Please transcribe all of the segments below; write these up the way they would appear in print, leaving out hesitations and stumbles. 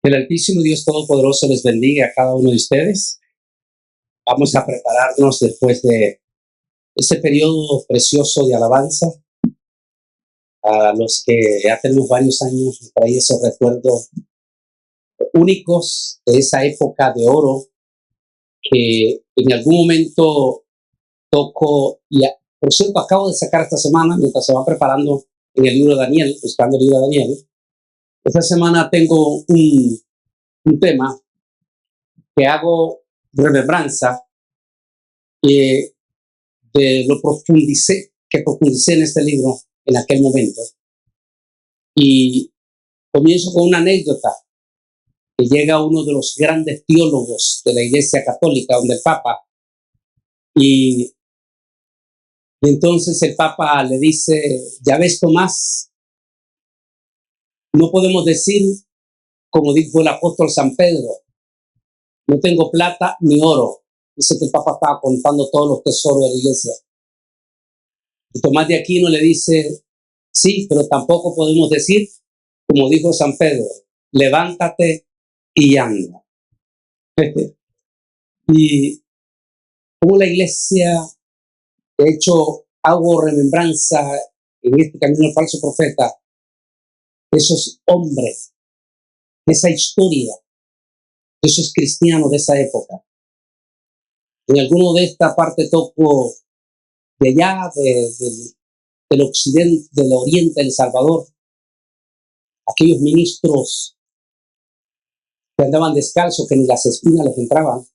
El Altísimo Dios Todopoderoso les bendiga a cada uno de ustedes. Vamos a prepararnos después de este periodo precioso de alabanza. A los que ya tenemos varios años, trae esos recuerdos únicos de esa época de oro que en algún momento toco. Por cierto, acabo de sacar esta semana, mientras se va preparando en el libro de Daniel, buscando el libro de Daniel. Esta semana tengo un tema que hago remembranza de lo que profundicé en este libro en aquel momento. Y comienzo con una anécdota que llega uno de los grandes teólogos de la Iglesia Católica, donde el Papa, y entonces el Papa le dice: ya ves, Tomás, no podemos decir, como dijo el apóstol San Pedro, no tengo plata ni oro. Dice que el Papa estaba contando todos los tesoros de la Iglesia. Y Tomás de Aquino le dice: sí, pero tampoco podemos decir, como dijo San Pedro, levántate y anda. Y como la Iglesia, de hecho, hago remembranza en este camino del falso profeta, esos hombres, esa historia, esos cristianos de esa época. En alguno de esta parte toco de allá, del occidente, del oriente, El Salvador, aquellos ministros que andaban descalzos, que ni las espinas les entraban,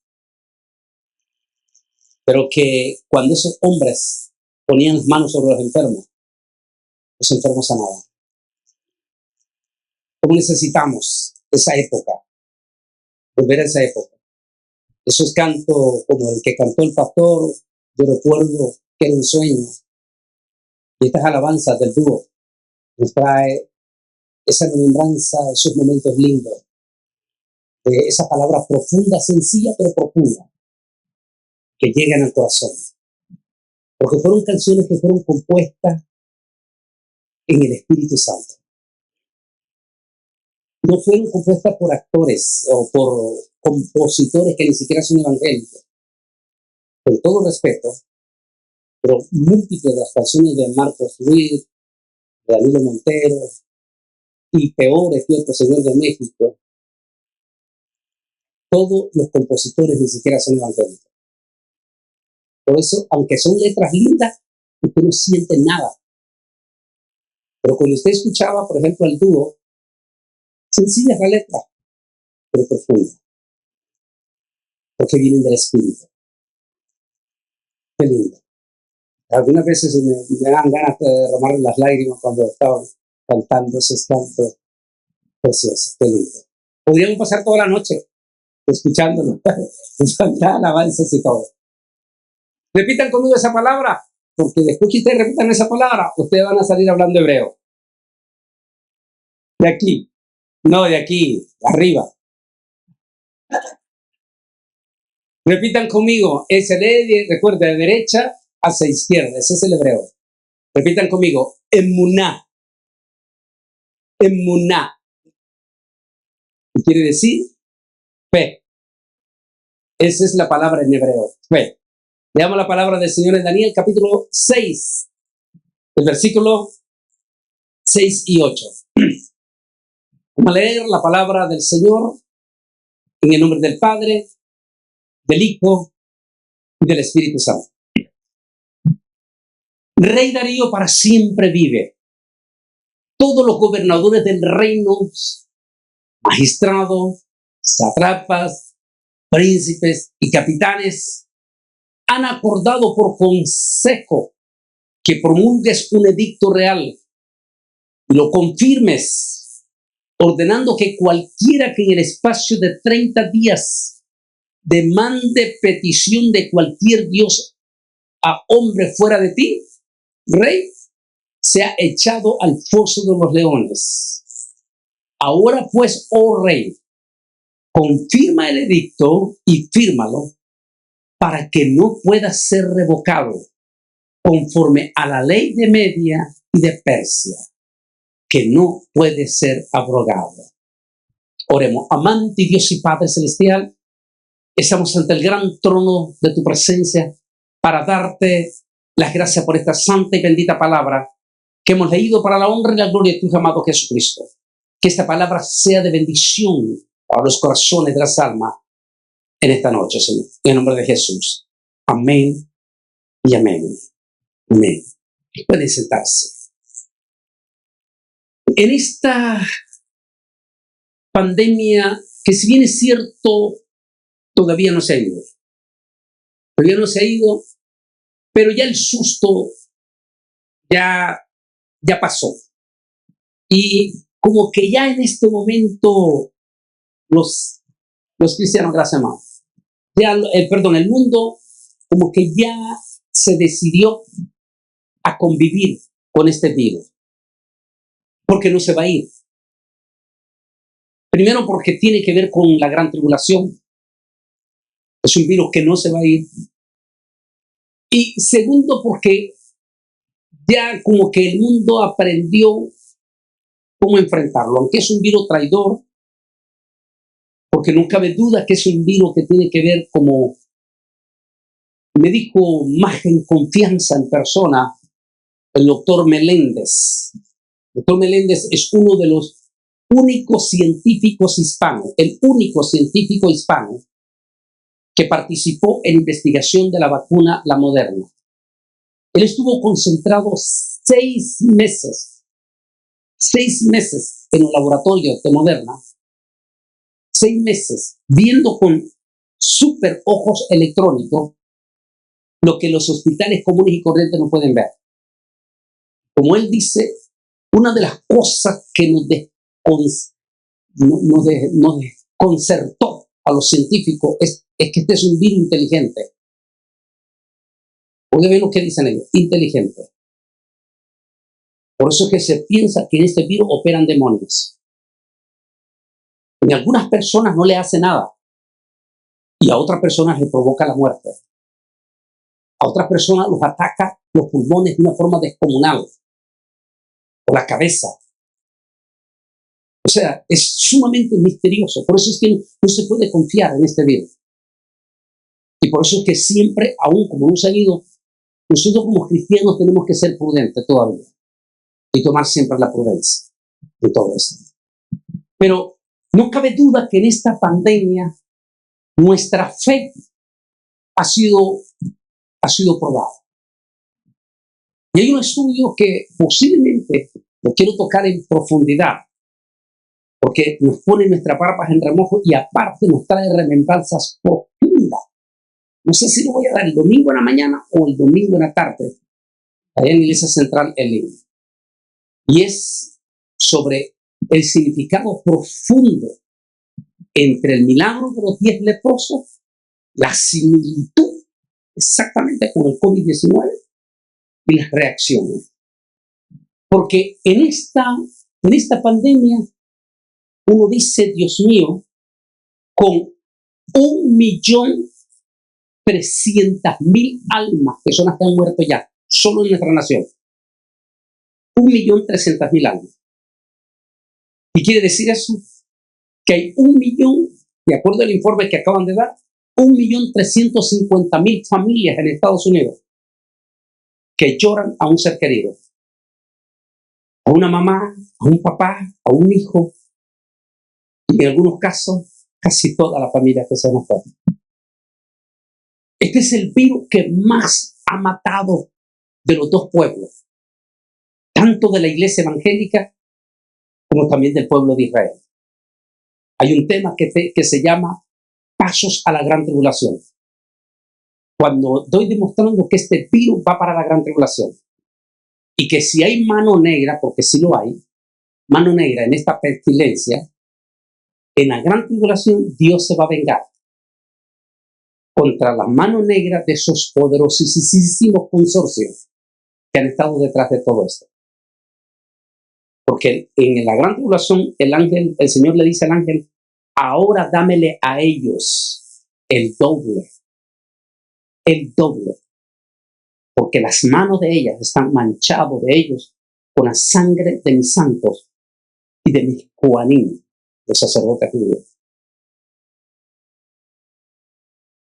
pero que cuando esos hombres ponían las manos sobre los enfermos sanaban. ¿Cómo necesitamos esa época? Volver a esa época. Esos cantos como el que cantó el pastor, yo recuerdo que era un sueño. Y estas alabanzas del dúo nos trae esa remembranza, esos momentos lindos, de esa palabra profunda, sencilla pero profunda, que llegan al corazón. Porque fueron canciones que fueron compuestas en el Espíritu Santo. No fueron compuestas por actores o por compositores que ni siquiera son evangélicos. Con todo respeto, pero múltiples de las canciones de Marcos Ruiz, de Danilo Montero y peores que otro señor de México, todos los compositores ni siquiera son evangélicos. Por eso, aunque son letras lindas, usted no siente nada. Pero cuando usted escuchaba, por ejemplo, el dúo, sencilla la letra, pero profunda, porque vienen del Espíritu. Qué lindo. Algunas veces me dan ganas de derramar las lágrimas cuando estaban cantando esos cantos preciosos. Qué lindo. Podríamos pasar toda la noche escuchándolo, cantar alabanzas y todo. Repitan conmigo esa palabra, porque después que ustedes repitan esa palabra, ustedes van a salir hablando hebreo. De aquí, no de aquí, arriba. Repitan conmigo, se lee, recuerda, de derecha hacia izquierda, ese es el hebreo. Repitan conmigo, emuná. Emuná. ¿Qué quiere decir? Fe. Esa es la palabra en hebreo, fe. Leamos la palabra del Señor en Daniel, capítulo 6, el versículo 6 y 8. Vamos a leer la palabra del Señor en el nombre del Padre, del Hijo y del Espíritu Santo. Rey Darío para siempre vive. Todos los gobernadores del reino, magistrados, sátrapas, príncipes y capitanes han acordado por consejo que promulgues un edicto real y lo confirmes, ordenando que cualquiera que en el espacio de 30 días demande petición de cualquier dios a hombre fuera de ti, rey, sea echado al foso de los leones. Ahora pues, oh rey, confirma el edicto y fírmalo para que no pueda ser revocado conforme a la ley de Media y de Persia, que no puede ser abrogado. Oremos. Amante Dios y Padre Celestial, estamos ante el gran trono de tu presencia para darte las gracias por esta santa y bendita palabra que hemos leído para la honra y la gloria de tu amado Jesucristo. Que esta palabra sea de bendición para los corazones de las almas en esta noche, Señor. En el nombre de Jesús. Amén y amén. Amén. Pueden sentarse. En esta pandemia, que si bien es cierto, todavía no se ha ido. Todavía no se ha ido, pero ya el susto ya pasó. Y como que ya en este momento los cristianos, gracias hermano, ya, el mundo como que ya se decidió a convivir con este virus, porque no se va a ir. Primero porque tiene que ver con la gran tribulación. Es un virus que no se va a ir. Y segundo porque ya como que el mundo aprendió cómo enfrentarlo, aunque es un virus traidor, porque no cabe duda que es un virus que tiene que ver, como me dijo más en confianza en persona el doctor Meléndez. El doctor Meléndez es uno de los únicos científicos hispanos, el único científico hispano que participó en investigación de la vacuna, la Moderna. Él estuvo concentrado 6 meses en un laboratorio de Moderna, 6 meses, viendo con super ojos electrónicos lo que los hospitales comunes y corrientes no pueden ver. Como él dice, una de las cosas que nos desconcertó a los científicos es que este es un virus inteligente. Porque ven lo que dicen ellos, inteligente. Por eso es que se piensa que en este virus operan demonios. En algunas personas no le hace nada y a otras personas le provoca la muerte. A otras personas los ataca los pulmones de una forma descomunal, o la cabeza. O sea, es sumamente misterioso. Por eso es que no se puede confiar en este virus. Y por eso es que siempre, aún como hemos salido, nosotros como cristianos tenemos que ser prudentes todavía y tomar siempre la prudencia de todo esto. Pero no cabe duda que en esta pandemia nuestra fe ha sido probada. Y hay un estudio que posiblemente lo quiero tocar en profundidad, porque nos pone nuestras barbas en remojo y aparte nos trae remembranzas profundas. No sé si lo voy a dar el domingo en la mañana o el domingo en la tarde, allá en la Iglesia Central en línea. Y es sobre el significado profundo entre el milagro de los 10 leprosos, la similitud exactamente con el COVID-19 y las reacciones. Porque en esta pandemia uno dice, Dios mío, con 1.300.000 almas, personas que han muerto ya, solo en nuestra nación. 1.300.000 almas. ¿Y quiere decir eso? Que hay 1.000.000, de acuerdo al informe que acaban de dar, 1.350.000 familias en Estados Unidos que lloran a un ser querido. A una mamá, a un papá, a un hijo, y en algunos casos, casi toda la familia que se nos fue. Este es el virus que más ha matado de los dos pueblos, tanto de la iglesia evangélica como también del pueblo de Israel. Hay un tema que se llama pasos a la gran tribulación. Cuando doy demostrando que este virus va para la gran tribulación y que si hay mano negra, porque sí lo hay, mano negra en esta pestilencia, en la gran tribulación Dios se va a vengar contra la mano negra de esos poderosísimos consorcios que han estado detrás de todo esto. Porque en la gran tribulación el Señor le dice al ángel, ahora dámele a ellos el doble, porque las manos de ellas están manchadas de ellos con la sangre de mis santos y de mis Kohanim, los sacerdotes judíos.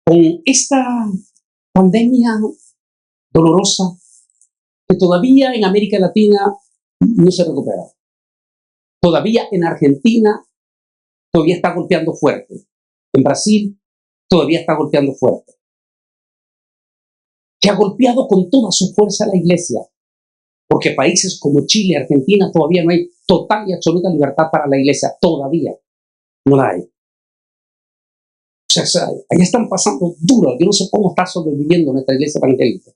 Con esta pandemia dolorosa que todavía en América Latina no se recupera. Todavía en Argentina todavía está golpeando fuerte. En Brasil todavía está golpeando fuerte. Que ha golpeado con toda su fuerza a la iglesia. Porque países como Chile, Argentina, todavía no hay total y absoluta libertad para la iglesia. Todavía no la hay. O sea, allá están pasando duro. Yo no sé cómo está sobreviviendo nuestra iglesia evangélica.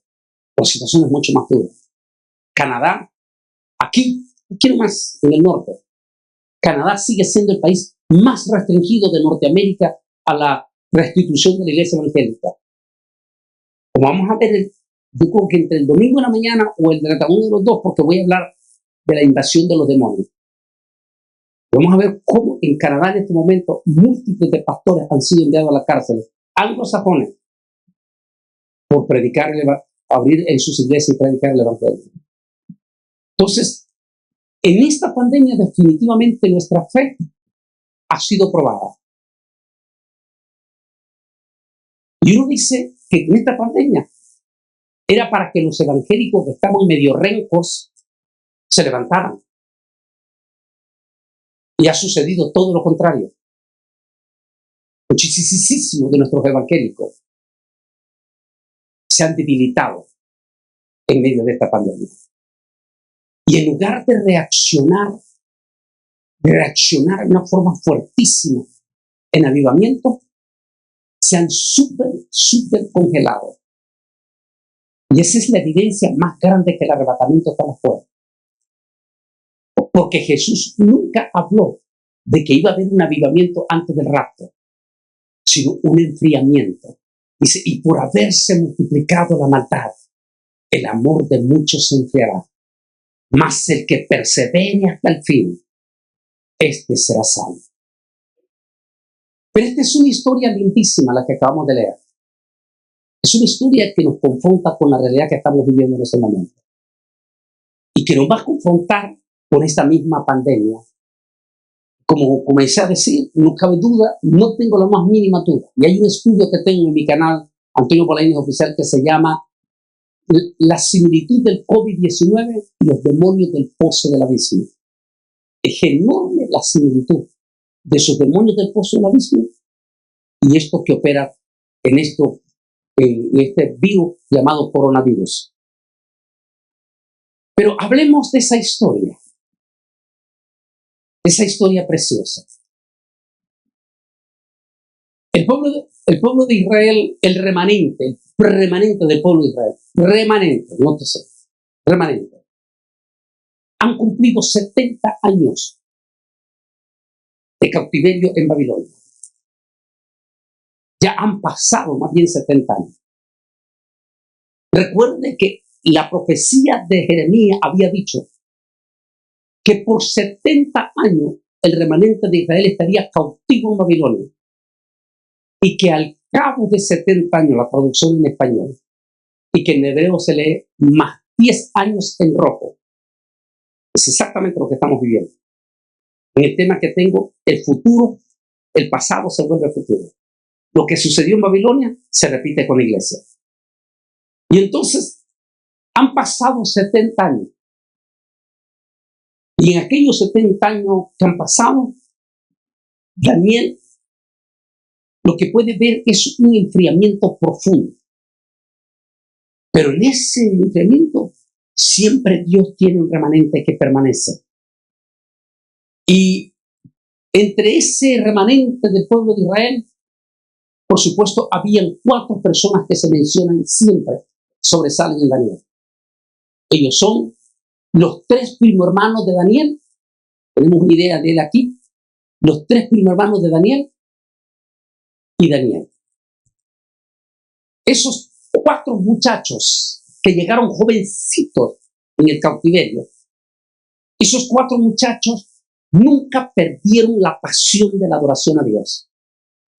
Por situaciones mucho más duras. Canadá, aquí nomás, en el norte, Canadá sigue siendo el país más restringido de Norteamérica a la restitución de la iglesia evangélica. Como vamos a ver, yo creo que entre el domingo en la mañana o el 31 de los dos, porque voy a hablar de la invasión de los demonios. Vamos a ver cómo en Canadá en este momento múltiples de pastores han sido enviados a la cárcel, anglosajones, por predicar, abrir en sus iglesias y predicar el evangelio. Entonces, en esta pandemia definitivamente nuestra fe ha sido probada. Y uno dice que en esta pandemia era para que los evangélicos que estaban medio rencos se levantaran. Y ha sucedido todo lo contrario. Muchísimos de nuestros evangélicos se han debilitado en medio de esta pandemia. Y en lugar de reaccionar de una forma fuertísima en avivamiento, se han súper congelado. Y esa es la evidencia más grande que el arrebatamiento está afuera. Porque Jesús nunca habló de que iba a haber un avivamiento antes del rapto, sino un enfriamiento. Dice, y por haberse multiplicado la maldad, el amor de muchos se enfriará. Mas el que persevere hasta el fin, este será salvo. Pero esta es una historia lindísima la que acabamos de leer. Es una historia que nos confronta con la realidad que estamos viviendo en este momento. Y que nos va a confrontar con esta misma pandemia. Como comencé a decir, no cabe duda, no tengo la más mínima duda. Y hay un estudio que tengo en mi canal, Antonio Polaines Oficial, que se llama La similitud del COVID-19 y los demonios del pozo del abismo. Es enorme la similitud de esos demonios del pozo del abismo y esto que opera en este virus llamado coronavirus. Pero hablemos de esa historia preciosa. El pueblo de Israel, el remanente del pueblo de Israel, remanente, han cumplido 70 años de cautiverio en Babilonia. Ya han pasado más bien 70 años. Recuerde que la profecía de Jeremías había dicho que por 70 años el remanente de Israel estaría cautivo en Babilonia y que al cabo de 70 años, la traducción en español, y que en hebreo se lee más 10 años en rojo. Es exactamente lo que estamos viviendo. En el tema que tengo, el futuro, el pasado se vuelve futuro. Lo que sucedió en Babilonia se repite con la iglesia. Y entonces han pasado 70 años. Y en aquellos 70 años que han pasado, Daniel lo que puede ver es un enfriamiento profundo. Pero en ese enfriamiento siempre Dios tiene un remanente que permanece. Y entre ese remanente del pueblo de Israel, por supuesto, habían 4 personas que se mencionan siempre, sobresalen en Daniel. Ellos son los 3 primos hermanos de Daniel. Tenemos una idea de él aquí. Los 3 primos hermanos de Daniel y Daniel. Esos 4 muchachos que llegaron jovencitos en el cautiverio, esos 4 muchachos nunca perdieron la pasión de la adoración a Dios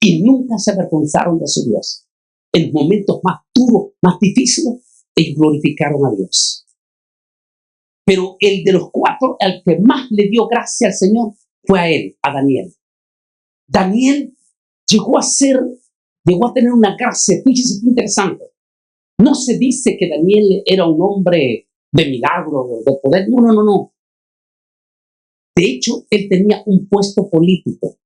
y nunca se avergonzaron de su Dios. En los momentos más duros, más difíciles, ellos glorificaron a Dios. Pero el de los 4, al que más le dio gracia al Señor, fue a él, a Daniel. Daniel llegó a tener una gracia. Fíjese qué interesante. No se dice que Daniel era un hombre de milagro, de poder. No, no, no, no. De hecho, él tenía un puesto político.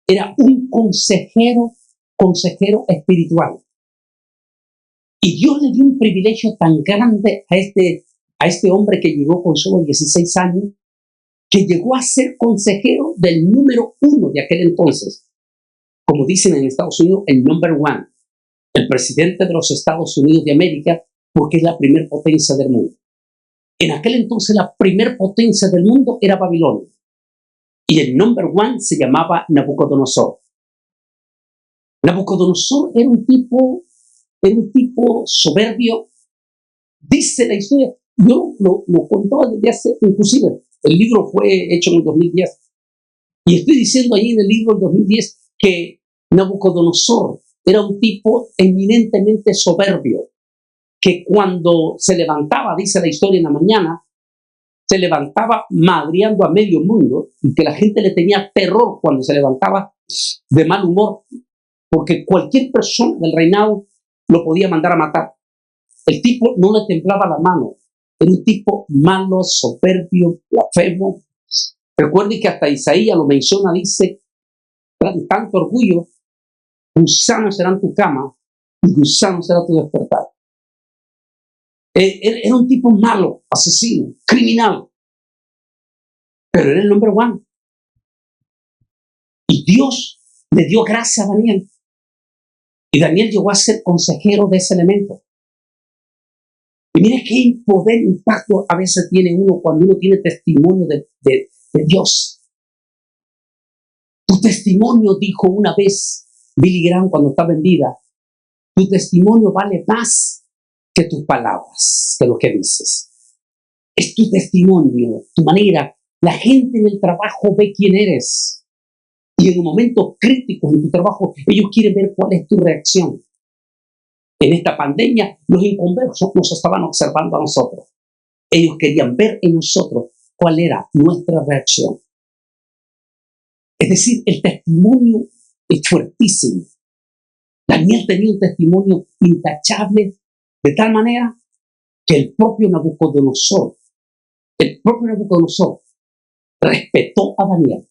Era un consejero espiritual. Y Dios le dio un privilegio tan grande a este hombre que llegó con solo 16 años, que llegó a ser consejero del número 1 de aquel entonces. Como dicen en Estados Unidos, el number 1, el presidente de los Estados Unidos de América, porque es la primer potencia del mundo. En aquel entonces la primer potencia del mundo era Babilonia. Y el number 1 se llamaba Nabucodonosor. Nabucodonosor era un tipo soberbio. Dice la historia, yo lo contaba desde hace, inclusive, el libro fue hecho en el 2010. Y estoy diciendo ahí en el libro del 2010 que Nabucodonosor era un tipo eminentemente soberbio, que cuando se levantaba, dice la historia en la mañana, se levantaba madreando a medio mundo y que la gente le tenía terror cuando se levantaba de mal humor, porque cualquier persona del reinado lo podía mandar a matar. El tipo no le temblaba la mano. Era un tipo malo, soberbio, blasfemo. Recuerde que hasta Isaías lo menciona, dice, tanto orgullo, gusano será tu cama y gusano será tu despertar. Era un tipo malo, asesino, criminal, pero era el number 1. Y Dios le dio gracia a Daniel. Y Daniel llegó a ser consejero de ese elemento. Y mire qué poder, impacto a veces tiene uno cuando uno tiene testimonio de Dios. Tu testimonio, dijo una vez Billy Graham cuando estaba en vida, tu testimonio vale más que tus palabras, que lo que dices. Es tu testimonio, tu manera. La gente en el trabajo ve quién eres. Y en un momento crítico en tu trabajo, ellos quieren ver cuál es tu reacción. En esta pandemia, los inconversos nos estaban observando a nosotros. Ellos querían ver en nosotros cuál era nuestra reacción. Es decir, el testimonio es fuertísimo. Daniel tenía un testimonio intachable, de tal manera que el propio Nabucodonosor respetó a Daniel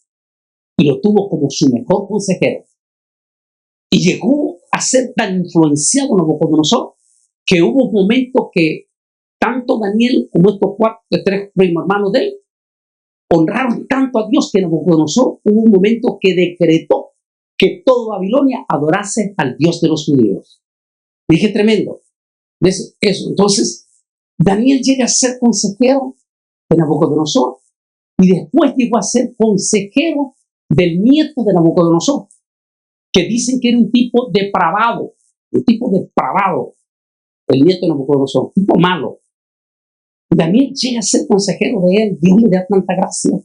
y lo tuvo como su mejor consejero. Y llegó a ser tan influenciado Nabucodonosor que hubo un momento que tanto Daniel como estos tres primos hermanos de él honraron tanto a Dios que Nabucodonosor hubo un momento que decretó que toda Babilonia adorase al Dios de los judíos. Dije tremendo. Eso. Entonces, Daniel llega a ser consejero de Nabucodonosor y después llegó a ser consejero del nieto de Nabucodonosor, que dicen que era un tipo depravado, el nieto de Nabucodonosor, un tipo malo. Daniel llega a ser consejero de él, Dios le da tanta gracia.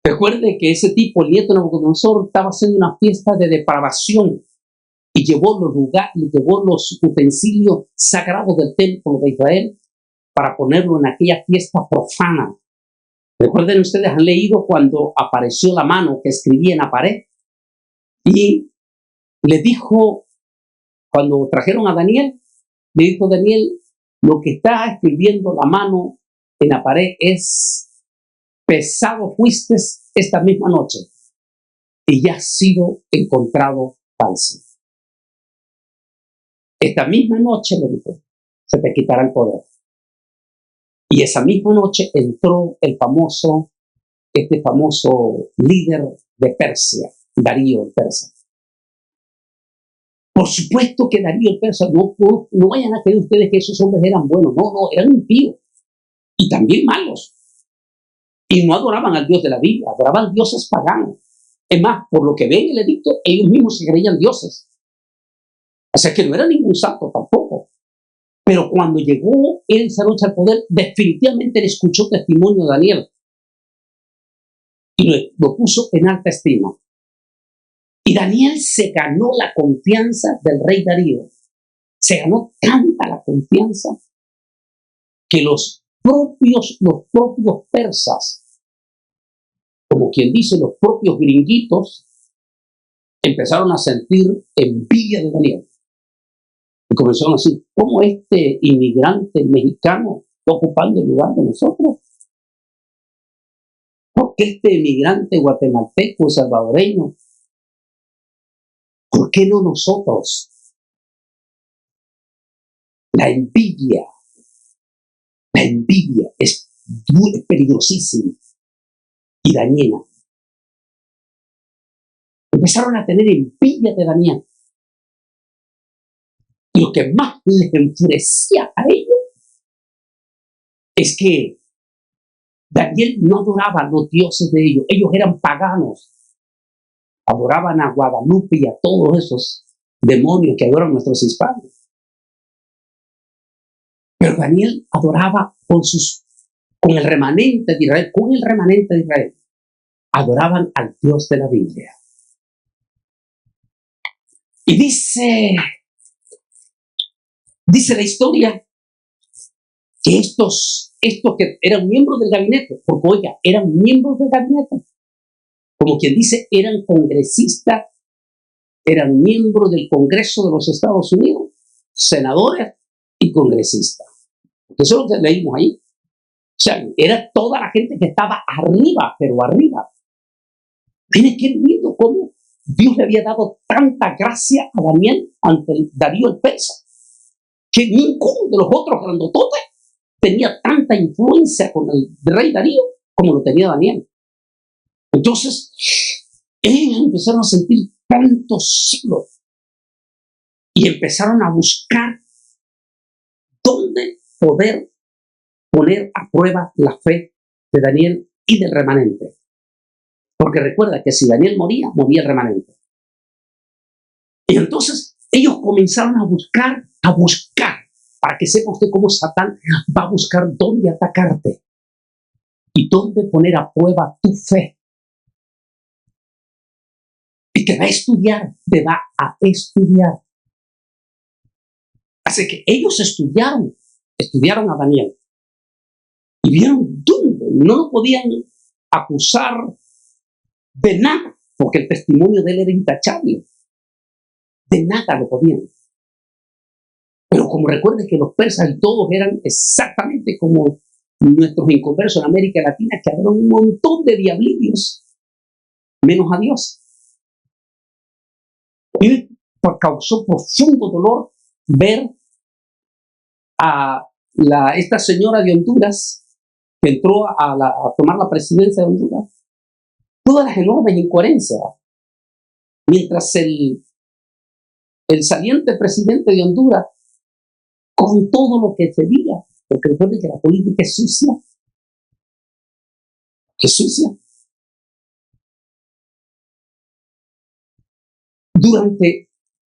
Recuerde que ese tipo, el nieto de Nabucodonosor, estaba haciendo una fiesta de depravación y llevó los utensilios sagrados del templo de Israel para ponerlo en aquella fiesta profana. Recuerden ustedes, han leído cuando apareció la mano que escribía en la pared y le dijo, cuando trajeron a Daniel, le dijo Daniel, lo que está escribiendo la mano en la pared es: pesado fuiste esta misma noche y ya has sido encontrado falso. Esta misma noche, le dijo, se te quitará el poder. Y esa misma noche entró este famoso líder de Persia, Darío el Persa. Por supuesto que Darío el Persa, no vayan a creer ustedes que esos hombres eran buenos, no, eran impíos y también malos. Y no adoraban al Dios de la Biblia, adoraban dioses paganos. Es más, por lo que ven en el edicto, ellos mismos se creían dioses. O sea que no era ningún santo tampoco. Pero cuando llegó él esa noche al poder, definitivamente le escuchó testimonio de Daniel y lo puso en alta estima. Y Daniel se ganó la confianza del rey Darío. Se ganó tanta la confianza que los propios persas como quien dice, los propios gringuitos empezaron a sentir envidia de Daniel. Y comenzaron a decir, ¿cómo este inmigrante mexicano está ocupando el lugar de nosotros? ¿Por qué este inmigrante guatemalteco, salvadoreño? ¿Por qué no nosotros? La envidia es peligrosísima y dañina. Empezaron a tener envidia de Daniel. Y lo que más les enfurecía a ellos es que Daniel no adoraba a los dioses de ellos. Ellos eran paganos. Adoraban a Guadalupe y a todos esos demonios que adoran nuestros hispanos. Pero Daniel adoraba con el remanente de Israel, adoraban al Dios de la Biblia. Y dice la historia que estos que eran miembros del gabinete, porque oiga, eran miembros del gabinete, como quien dice, eran congresistas, eran miembros del Congreso de los Estados Unidos, senadores y congresistas. Eso es lo que leímos ahí. O sea, era toda la gente que estaba arriba, pero arriba. Tienes que ir viendo cómo Dios le había dado tanta gracia a Daniel ante Darío el Persa, que ninguno de los otros grandototes tenía tanta influencia con el rey Darío como lo tenía Daniel. Entonces, ellos empezaron a sentir tanto celo y empezaron a buscar dónde poder poner a prueba la fe de Daniel y del remanente. Porque recuerda que si Daniel moría, moría el remanente. Y entonces ellos comenzaron a buscar, para que sepa usted cómo Satán va a buscar dónde atacarte y dónde poner a prueba tu fe. Y te va a estudiar. Así que ellos estudiaron a Daniel y vieron dónde no lo podían acusar de nada, porque el testimonio de él era intachable. De nada lo podían. Pero como recuerden que los persas y todos eran exactamente como nuestros inconversos en América Latina, que adoran un montón de diablillos, menos a Dios. Y causó profundo dolor ver a esta señora de Honduras que entró a tomar la presidencia de Honduras. Todas las enormes incoherencias. Mientras el saliente presidente de Honduras, con todo lo que se diga, porque recuerden que la política es sucia,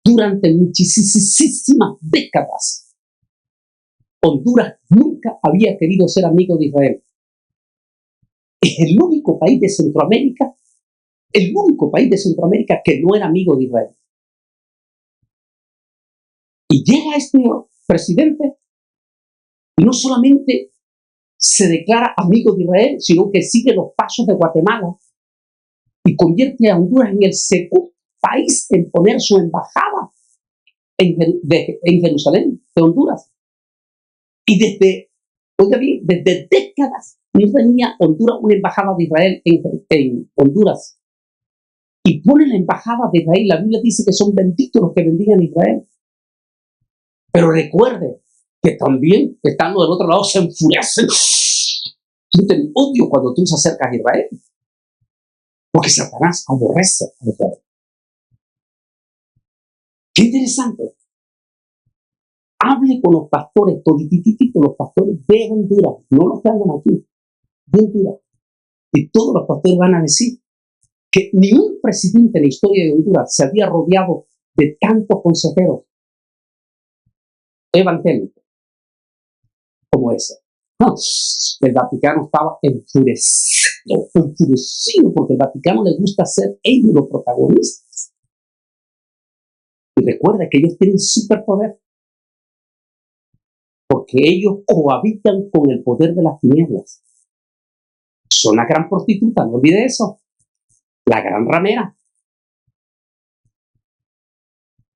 durante muchísimas décadas, Honduras nunca había querido ser amigo de Israel. Es el único país de Centroamérica que no era amigo de Israel. Y llega este presidente y no solamente se declara amigo de Israel, sino que sigue los pasos de Guatemala y convierte a Honduras en el segundo país en poner su embajada en Jerusalén, de Honduras. Y desde décadas no tenía Honduras una embajada de Israel en Honduras. Y pone la embajada de Israel. La Biblia dice que son benditos los que bendigan a Israel. Pero recuerde que también, estando del otro lado, se enfurecen. Sienten odio cuando tú se acercas a Israel. Porque Satanás aborrece a Israel. Qué interesante. Hable con los pastores, todititito, los pastores de Honduras, no los que andan aquí, de Honduras. Y todos los pastores van a decir que ni un presidente en la historia de Honduras se había rodeado de tantos consejeros evangélicos como ese. No, el Vaticano estaba enfurecido, porque el Vaticano le gusta ser ellos los protagonistas. Y recuerda que ellos tienen superpoder, porque ellos cohabitan con el poder de las tinieblas. Son la gran prostituta, no olvide eso. La gran ramera.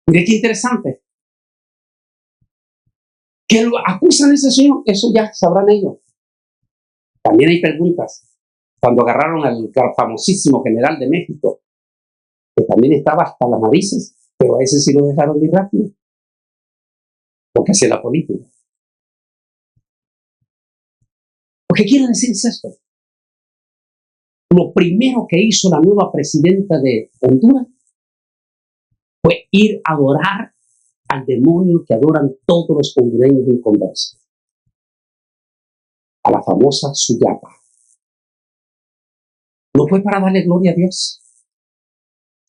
Mire qué interesante. Que lo acusan a ese señor, eso ya sabrán ellos. También hay preguntas. Cuando agarraron al famosísimo general de México, que también estaba hasta las narices, pero a ese sí lo dejaron ir rápido, porque hacía la política. Lo que quiero decir es esto. Lo primero que hizo la nueva presidenta de Honduras fue ir a adorar al demonio que adoran todos los hondureños inconversos, a la famosa Suyapa. No fue para darle gloria a Dios,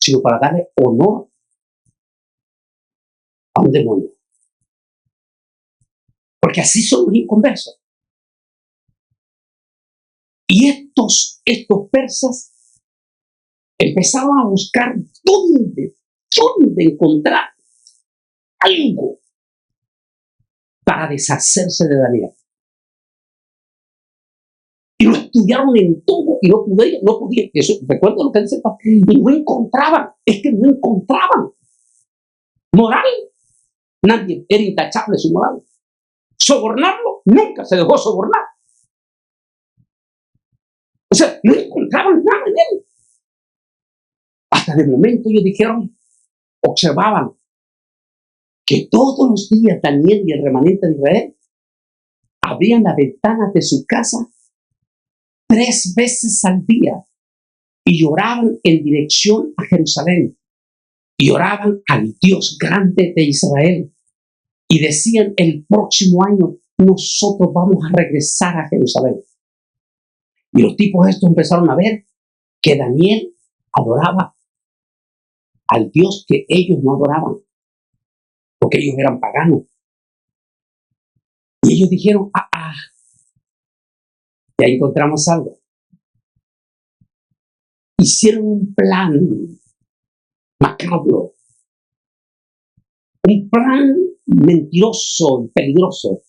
sino para darle honor a un demonio. Porque así son los inconversos. Y estos persas empezaron a buscar dónde encontrar algo para deshacerse de Daniel. Y lo estudiaron en todo y no podían, eso, recuerda lo que dice, y no encontraban, moral. Nadie, era intachable su moral. Sobornarlo, nunca se dejó sobornar. O sea, no encontraban nada en él. Hasta de momento ellos dijeron, observaban, que todos los días Daniel y el remanente de Israel abrían las ventanas de su casa 3 veces al día y lloraban en dirección a Jerusalén y oraban al Dios grande de Israel y decían, el próximo año nosotros vamos a regresar a Jerusalén. Y los tipos estos empezaron a ver que Daniel adoraba al Dios que ellos no adoraban, porque ellos eran paganos. Y ellos dijeron, ya encontramos algo. Hicieron un plan macabro, un plan mentiroso y peligroso.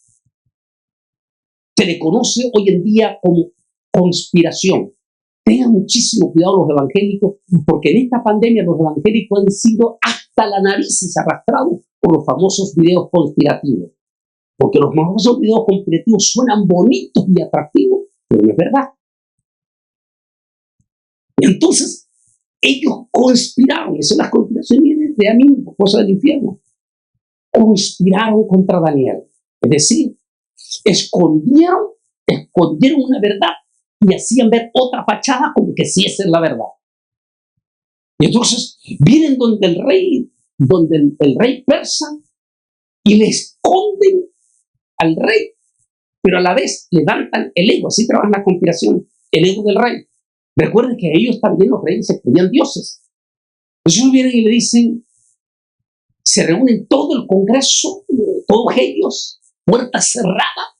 Se le conoce hoy en día como conspiración. Tengan muchísimo cuidado los evangélicos, porque en esta pandemia los evangélicos han sido hasta la nariz arrastrados por los famosos videos conspirativos. Porque los famosos videos conspirativos suenan bonitos y atractivos, pero no es verdad. Y entonces, ellos conspiraron, esas son las conspiraciones de a mí, cosas del infierno. Conspiraron contra Daniel. Es decir, escondieron una verdad y hacían ver otra fachada como que sí esa es la verdad. Y entonces vienen donde el rey persa y le esconden al rey, pero a la vez levantan el ego. Así trabaja la conspiración, el ego del rey. Recuerden que ellos también, los reyes, se creían dioses. Entonces vienen y le dicen, se reúnen todo el Congreso, todos ellos, puerta cerrada.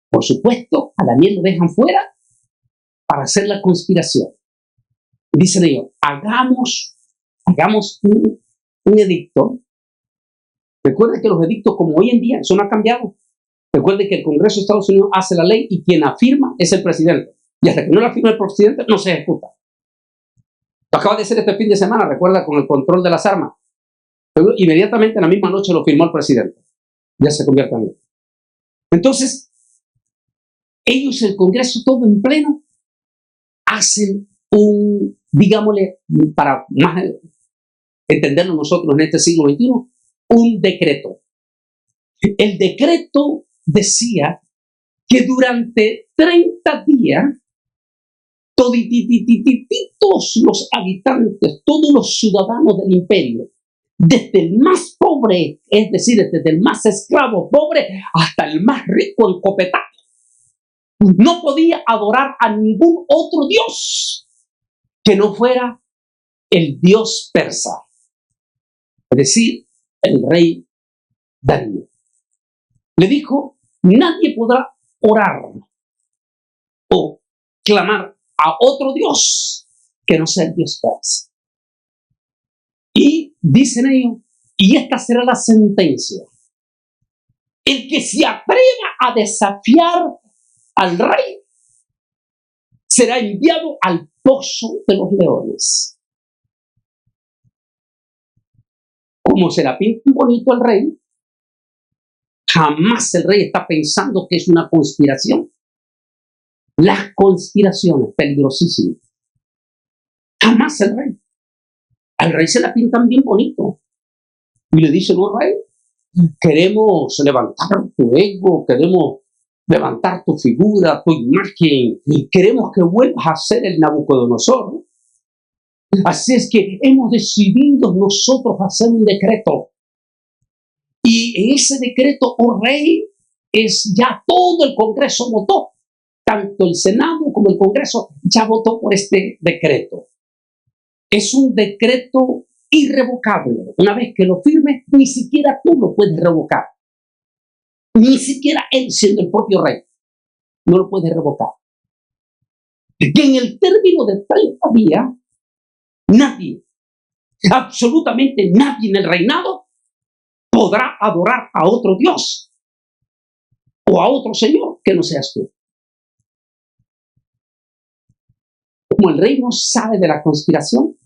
Por supuesto, a Daniel lo dejan fuera para hacer la conspiración. Y dicen ellos, hagamos un edicto. Recuerden que los edictos, como hoy en día, eso no ha cambiado. Recuerden que el Congreso de Estados Unidos hace la ley y quien la firma es el presidente. Y hasta que no la firma el presidente, no se ejecuta. Lo acaba de hacer este fin de semana, recuerda, con el control de las armas. Pero inmediatamente en la misma noche lo firmó el presidente. Ya se convierte en ley. Entonces, ellos, el Congreso, todo en pleno, hacen digámosle, para más entenderlo nosotros en este siglo XXI, un decreto. El decreto decía que durante 30 días, todos los habitantes, todos los ciudadanos del imperio, desde el más pobre, es decir, desde el más esclavo pobre hasta el más rico encopetado, no podía adorar a ningún otro dios que no fuera el dios persa, es decir, el rey Darío. Le dijo, nadie podrá orar o clamar a otro dios que no sea el dios persa. Y dicen ellos, y esta será la sentencia. El que se atreva a desafiar al rey será enviado al pozo de los leones. Como se la pinta bonito el rey, jamás el rey está pensando que es una conspiración. Las conspiraciones, peligrosísimas. Jamás el rey. Al rey se la pintan bien bonito. Y le dicen, no, rey, queremos levantar tu ego, queremos levantar tu figura, tu imagen, y queremos que vuelvas a ser el Nabucodonosor. Así es que hemos decidido nosotros hacer un decreto. Y en ese decreto, oh rey, es ya todo el Congreso votó. Tanto el Senado como el Congreso ya votó por este decreto. Es un decreto irrevocable. Una vez que lo firmes, ni siquiera tú lo puedes revocar. Ni siquiera él, siendo el propio rey, no lo puede revocar. Que en el término de 30 días, nadie, absolutamente nadie en el reinado podrá adorar a otro Dios o a otro Señor que no seas tú. Como el rey no sabe de la conspiración,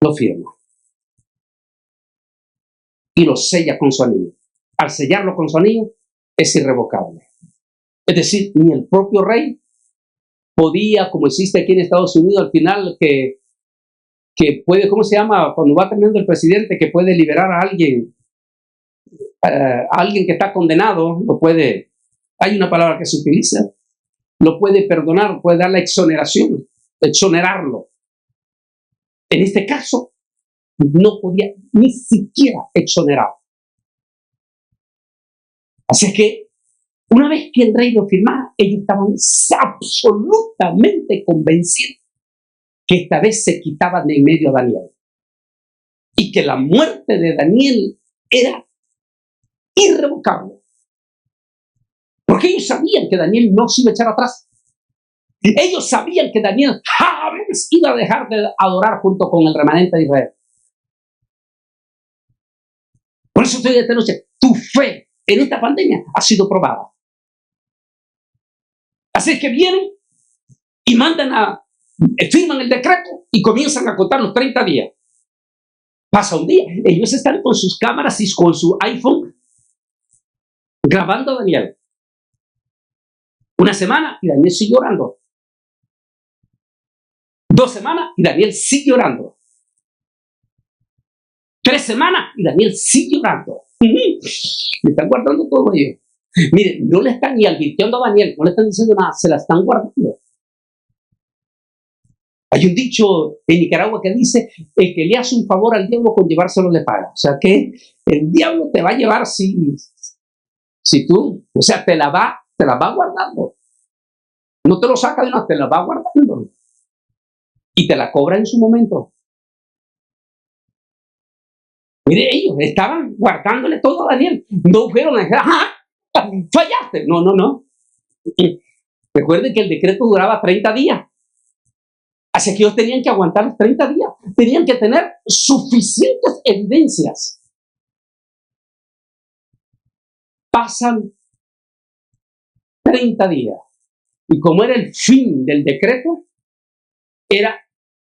lo firma y lo sella con su anillo. Al sellarlo con su anillo, es irrevocable. Es decir, ni el propio rey podía, como existe aquí en Estados Unidos, al final que puede, ¿cómo se llama? Cuando va terminando el presidente, que puede liberar a alguien que está condenado, lo puede, hay una palabra que se utiliza, lo puede perdonar, puede dar la exoneración, exonerarlo. En este caso, no podía ni siquiera exonerar. Así es que, una vez que el rey lo firmara, ellos estaban absolutamente convencidos que esta vez se quitaban de en medio a Daniel. Y que la muerte de Daniel era irrevocable. Porque ellos sabían que Daniel no se iba a echar atrás. Ellos sabían que Daniel jamás iba a dejar de adorar junto con el remanente de Israel. Por eso estoy esta noche, tu fe en esta pandemia ha sido probada. Así es que vienen y firman el decreto y comienzan a contar los 30 días. Pasa un día, ellos están con sus cámaras y con su iPhone grabando a Daniel. Una semana y Daniel sigue orando. 2 semanas y Daniel sigue orando. 3 semanas y Daniel sigue orando. Le están guardando todo ello. Miren, no le están ni advirtiendo a Daniel, no le están diciendo nada, se la están guardando. Hay un dicho en Nicaragua que dice, el que le hace un favor al diablo con llevárselo le paga. O sea que el diablo te va a llevar si tú, o sea, te la va guardando. No te lo saca de una, te la va guardando. Y te la cobra en su momento. Mire, ellos estaban guardándole todo a Daniel. No fueron a decir, ¡ajá! ¡Fallaste! No. Recuerden que el decreto duraba 30 días. Así que ellos tenían que aguantar los 30 días. Tenían que tener suficientes evidencias. Pasan 30 días. Y como era el fin del decreto, era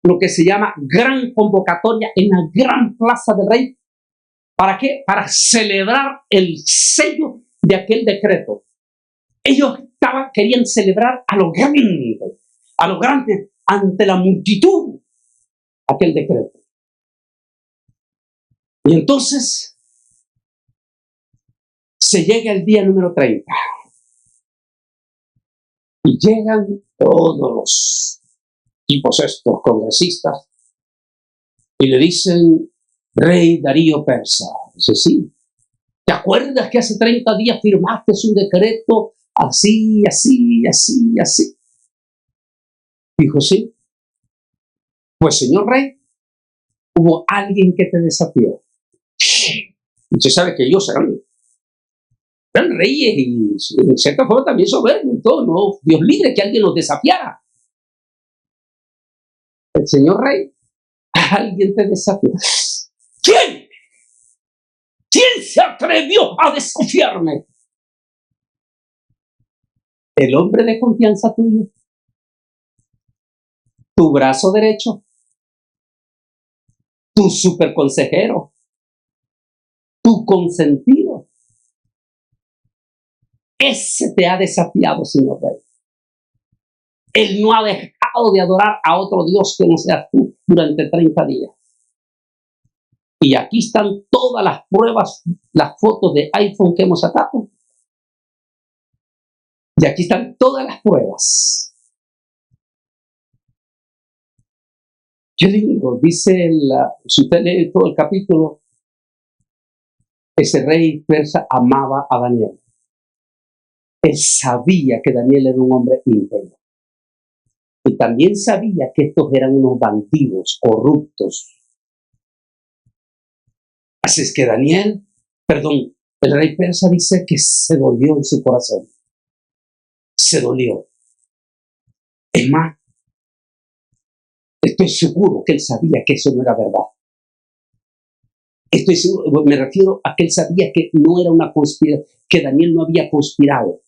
lo que se llama gran convocatoria en la gran plaza del rey. ¿Para qué? Para celebrar el sello de aquel decreto. Ellos querían celebrar a lo grande, ante la multitud, aquel decreto. Y entonces se llega el día número 30. Y llegan todos los tipos estos congresistas y le dicen, Rey Darío Persa. Dice, sí. ¿Te acuerdas que hace 30 días firmaste un decreto así? Dijo, sí. Pues, señor rey, hubo alguien que te desafió. Usted sabe que ellos eran reyes y en cierta forma también soberbios y todo, ¿no? Dios libre que alguien los desafiara. El señor rey, alguien te desafió. ¿Quién? ¿Quién se atrevió a desafiarme? el hombre de confianza tuyo, tu brazo derecho, tu super consejero, tu consentido. Ese te ha desafiado, señor Rey. Él no ha dejado de adorar a otro Dios que no seas tú durante 30 días. Y aquí están todas las pruebas, las fotos de iPhone que hemos sacado. Y aquí están todas las pruebas. Yo digo, dice, si usted lee todo el capítulo, ese rey persa amaba a Daniel. Él sabía que Daniel era un hombre íntegro. Y también sabía que estos eran unos bandidos corruptos. Así es que el rey persa dice que se dolió en su corazón. Se dolió. Es más, estoy seguro que él sabía que eso no era verdad. Estoy seguro, me refiero a que él sabía que no era una conspiración, que Daniel no había conspirado,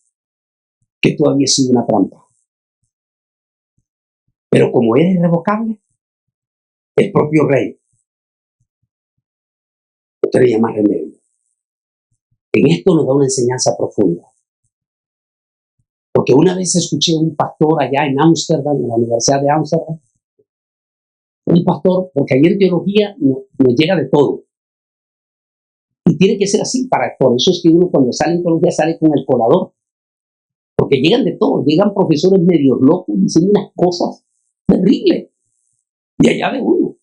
que todo había sido una trampa. Pero como era irrevocable, el propio rey no tenía más remedio. En esto nos da una enseñanza profunda. Porque una vez escuché a un pastor allá en Ámsterdam, en la Universidad de Ámsterdam, un pastor, porque ahí en teología nos llega de todo. Y tiene que ser así, por eso es que uno cuando sale en teología sale con el colador. Porque llegan de todo, llegan profesores medios locos, dicen unas cosas terribles. Y allá de uno.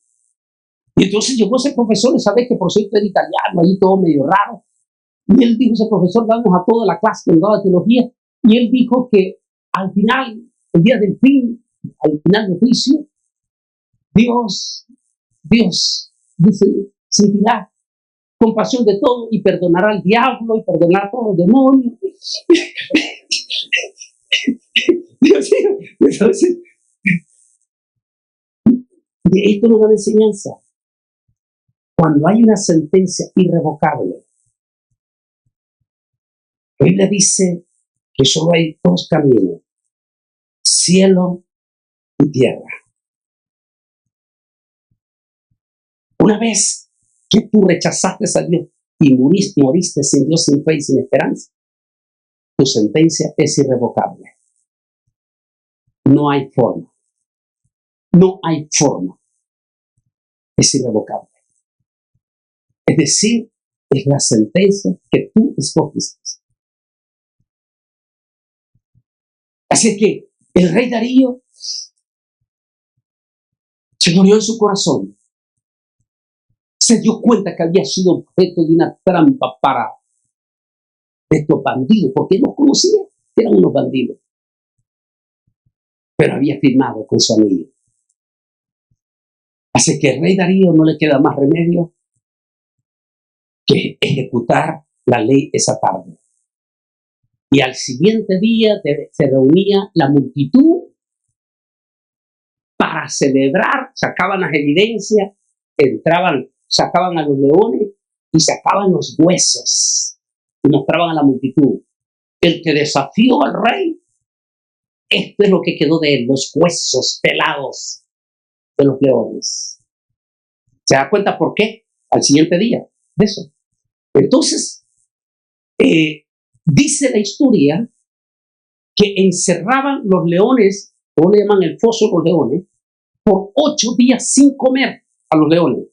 Y entonces llegó ese profesor, ¿sabes? Que por cierto era italiano, ahí todo medio raro. Y él dijo, ese profesor, damos a toda la clase que daba teología, y él dijo que al final, el día del fin, al final del juicio, Dios, dice, sentirá compasión de todo y perdonará al diablo y perdonará a todos los demonios. Dios mío, entonces, y esto nos da una enseñanza. Cuando hay una sentencia irrevocable, la Biblia dice que solo hay dos caminos, cielo y tierra. Una vez que tú rechazaste a Dios y moriste sin Dios, sin fe y sin esperanza, tu sentencia es irrevocable. No hay forma. No hay forma. Es irrevocable. Es decir, es la sentencia que tú escogiste. Así es que el rey Darío se murió en su corazón. Se dio cuenta que había sido objeto de una trampa para estos bandidos, porque él los conocía, eran unos bandidos. Pero había firmado con su anillo. Así que al rey Darío no le queda más remedio que ejecutar la ley esa tarde. Y al siguiente día se reunía la multitud para celebrar, sacaban las evidencias, sacaban a los leones y sacaban los huesos y mostraban a la multitud. El que desafió al rey, esto es lo que quedó de él, los huesos pelados de los leones. ¿Se da cuenta por qué? Al siguiente día de eso. Entonces, dice la historia que encerraban los leones, o le llaman el foso de los leones, por 8 días sin comer a los leones.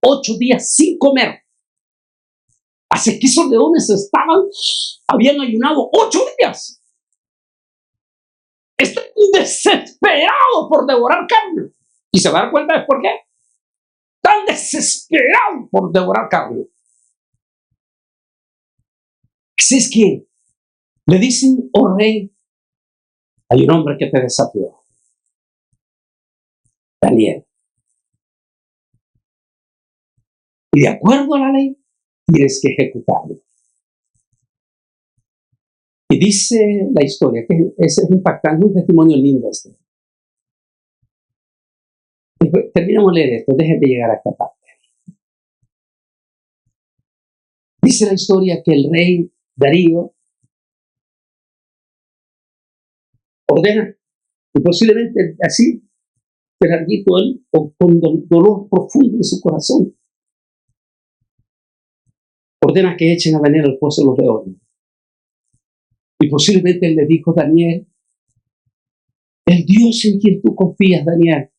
8 días sin comer. Así que esos leones habían ayunado 8 días. Están desesperados por devorar carne. ¿Y se va a dar cuenta de por qué? Están desesperados por devorar carne. Así es que le dicen, oh rey, hay un hombre que te desafió. Daniel. Y de acuerdo a la ley, tienes que ejecutarlo. Y dice la historia, que es impactante, un testimonio lindo este. Terminamos de leer esto, déjenme llegar a esta parte. Dice la historia que el rey Darío ordena, y posiblemente así, Gerardito, él, con dolor profundo en su corazón, ordena que echen a Daniel al pozo de los leones. Y posiblemente él le dijo: Daniel, el Dios en quien tú confías, Daniel,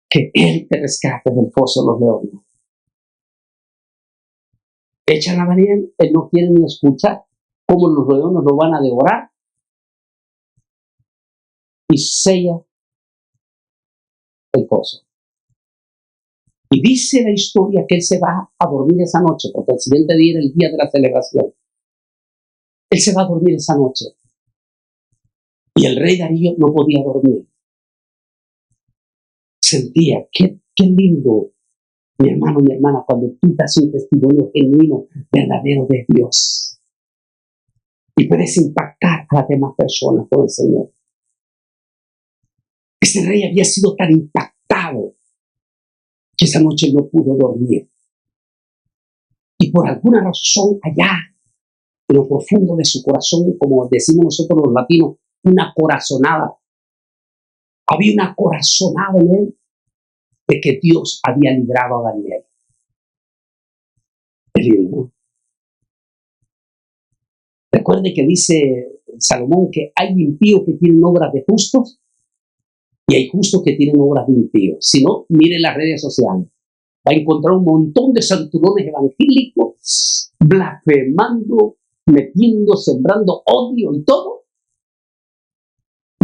que Él te rescate del pozo de los leones. Echan a Daniel, él no quiere ni escuchar cómo los leones lo van a devorar, y sella el pozo. Y dice la historia que él se va a dormir esa noche, porque el siguiente día era el día de la celebración. Él se va a dormir esa noche. Y el rey Darío no podía dormir. Sentía, qué lindo, mi hermano, mi hermana, cuando tú das un testimonio genuino, verdadero de Dios. Y puedes impactar a las demás personas con el Señor. Ese rey había sido tan impactado que esa noche no pudo dormir. Y por alguna razón allá, en lo profundo de su corazón, como decimos nosotros los latinos, una corazonada. Había una corazonada en él de que Dios había librado a Daniel. Es lindo, ¿no? Recuerde que dice Salomón que hay impíos que tienen obras de justos y hay justos que tienen obras de impíos. Si no, mire las redes sociales. Va a encontrar un montón de santurones evangélicos blasfemando, metiendo, sembrando odio y todo.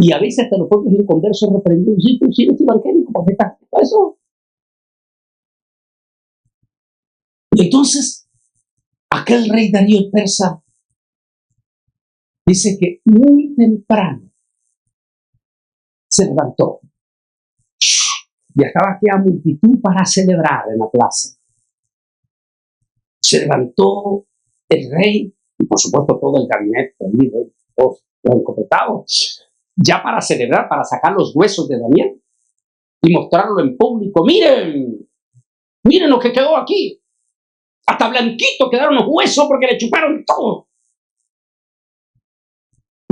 Y a veces hasta los propios inconversos reprendiendo: sí, tú sí eres evangélico, ¿por qué estás haciendo eso? Y entonces, aquel rey Darío el persa dice que muy temprano se levantó. Viajaba aquella multitud para celebrar en la plaza. Se levantó el rey y por supuesto todo el gabinete, todos los encopetados, ya para celebrar, para sacar los huesos de Daniel y mostrarlo en público. Miren, miren lo que quedó aquí. Hasta blanquito quedaron los huesos porque le chuparon todo.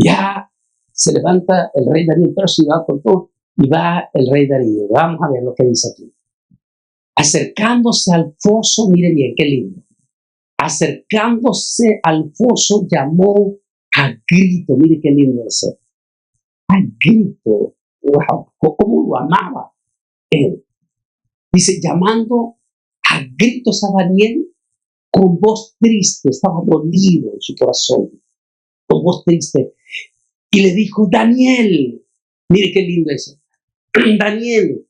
Ya se levanta el rey Darío el persa y va con todo. Y va el rey Darío. Vamos a ver lo que dice aquí. Acercándose al foso, mire bien, qué lindo. Acercándose al foso, llamó a grito. Mire qué lindo eso. A grito. Wow, cómo lo amaba él. Dice, llamando a gritos a Daniel con voz triste. Estaba dolido en su corazón. Con voz triste. Y le dijo: Daniel, mire qué lindo eso. Daniel,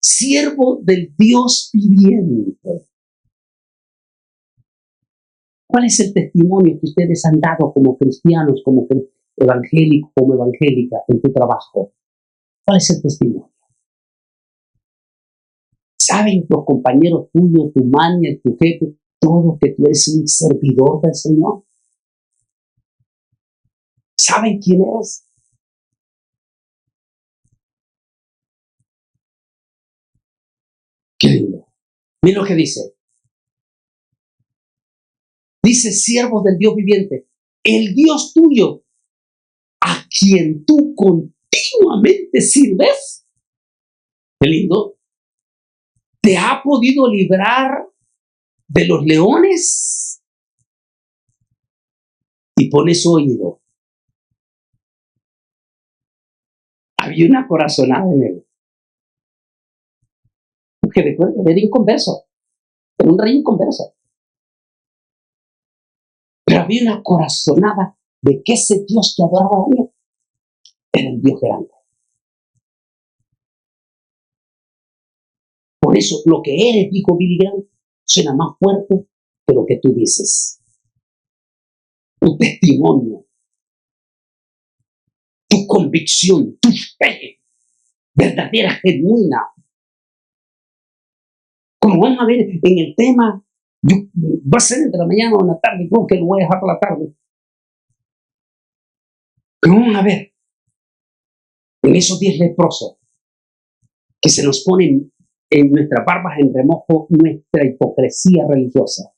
siervo del Dios viviente. ¿Cuál es el testimonio que ustedes han dado como cristianos, como evangélicos, como evangélica en tu trabajo? ¿Cuál es el testimonio? ¿Saben los compañeros tuyos, tu manager, tu jefe, todos que tú eres un servidor del Señor? ¿Saben quién eres? Qué lindo. Mira lo que dice. Dice: siervos del Dios viviente, el Dios tuyo, a quien tú continuamente sirves. Qué lindo. ¿Te ha podido librar de los leones? Y pone su oído. Había una corazonada en él. Porque recuerda, era inconverso. Era un rey inconverso. Pero había una corazonada de que ese Dios que adoraba a Daniel era el Dios grande. Por eso, lo que eres, dijo Billy Graham, suena más fuerte que lo que tú dices. Tu testimonio, tu convicción, tu fe verdadera, genuina. Como vamos a ver en el tema, va a ser entre la mañana o en la tarde, creo que lo voy a dejar por la tarde. Pero vamos a ver en esos 10 leprosos que se nos ponen en nuestras barbas en remojo nuestra hipocresía religiosa.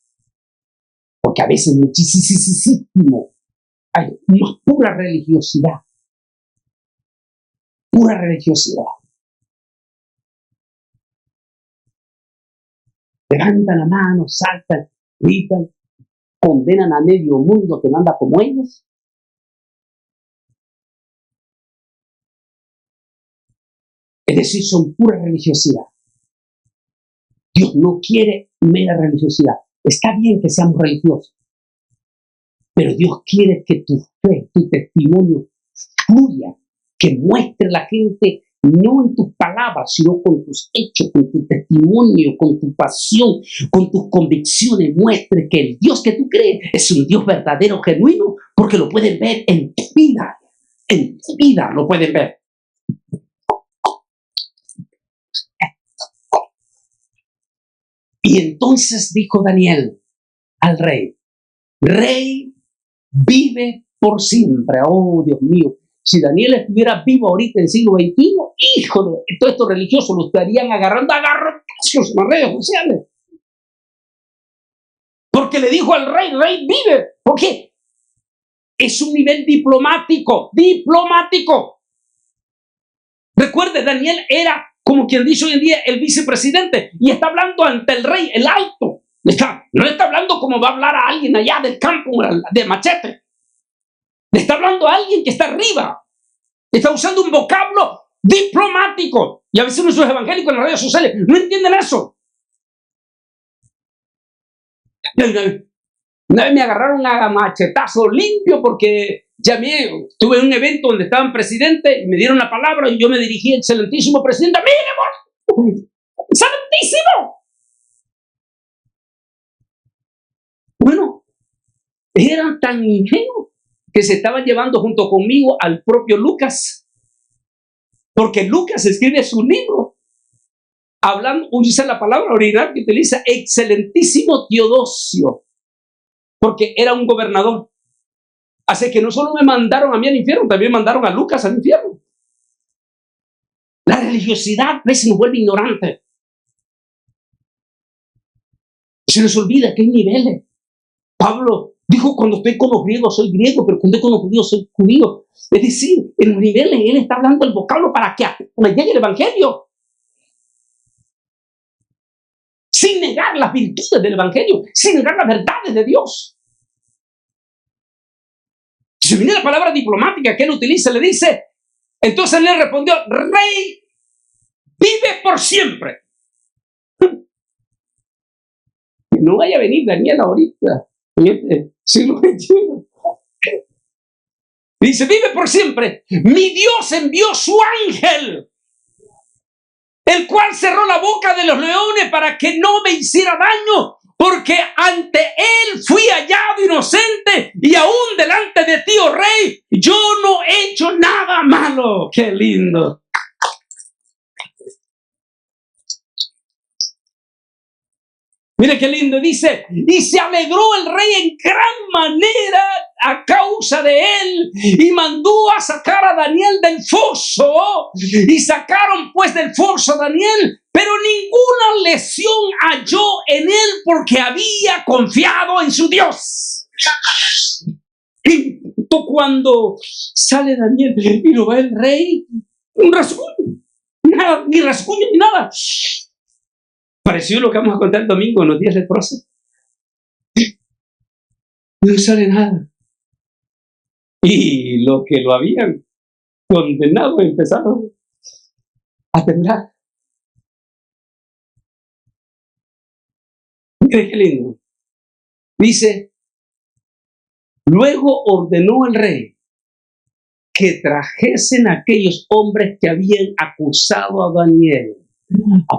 Porque a veces muchísimo hay una pura religiosidad pura religiosidad. Levantan la mano, saltan, gritan, condenan a medio mundo que no anda como ellos. Es decir, son pura religiosidad. Dios no quiere mera religiosidad. Está bien que seamos religiosos, pero Dios quiere que tu fe, tu testimonio fluya, que muestre a la gente no en tus palabras, sino con tus hechos, con tu testimonio, con tu pasión, con tus convicciones. Muestre que el Dios que tú crees es un Dios verdadero, genuino, porque lo pueden ver en tu vida. En tu vida lo pueden ver. Y entonces dijo Daniel al rey: Rey, vive por siempre. Oh, Dios mío. Si Daniel estuviera vivo ahorita en el siglo XXI, híjole, todos estos religiosos lo estarían agarrando a garrotazos en las redes sociales. Porque le dijo al rey: Rey, vive. ¿Por qué? Es un nivel diplomático. Diplomático. Recuerde, Daniel era, como quien dice hoy en día, el vicepresidente. Y está hablando ante el rey, el alto. No le está hablando como va a hablar a alguien allá del campo, de Machete. Le está hablando a alguien que está arriba. Está usando un vocablo diplomático. Y a veces nuestros evangélicos en las redes sociales no entienden eso. Una vez me agarraron a machetazo limpio porque tuve un evento donde estaban presidentes y me dieron la palabra y yo me dirigí: excelentísimo presidente. ¡Mire, excelentísimo! Bueno, eran tan ingenuos que se estaban llevando junto conmigo al propio Lucas, porque Lucas escribe su libro hablando, usa la palabra original que utiliza, excelentísimo Teodosio, porque era un gobernador. Así que no solo me mandaron a mí al infierno, también mandaron a Lucas al infierno. La religiosidad a veces nos vuelve ignorantes. Se nos olvida que hay niveles. Pablo dijo: cuando estoy con los griegos soy griego, pero cuando estoy con los judíos soy judío. Es decir, en los niveles él está hablando el vocablo para que me llegue el evangelio. Sin negar las virtudes del evangelio, sin negar las verdades de Dios. Si viene la palabra diplomática que él utiliza, le dice, entonces él le respondió: Rey, vive por siempre. No vaya a venir Daniel ahorita, en este siglo XXI. Dice: vive por siempre. Mi Dios envió su ángel, el cual cerró la boca de los leones para que no me hiciera daño, porque ante él fui hallado inocente y aún delante de ti, oh rey, yo no he hecho nada malo. ¡Qué lindo! Mire qué lindo, dice: y se alegró el rey en gran manera a causa de él, y mandó a sacar a Daniel del foso, y sacaron pues del foso a Daniel, pero ninguna lesión halló en él, porque había confiado en su Dios. Y cuando sale Daniel y lo ve el rey, un rasguño, nada, ni rasguño ni nada. Pareció lo que vamos a contar el domingo en los días leprosos. No sale nada. Y los que lo habían condenado empezaron a temblar. Mire qué lindo. Dice: luego ordenó el rey que trajesen a aquellos hombres que habían acusado a Daniel.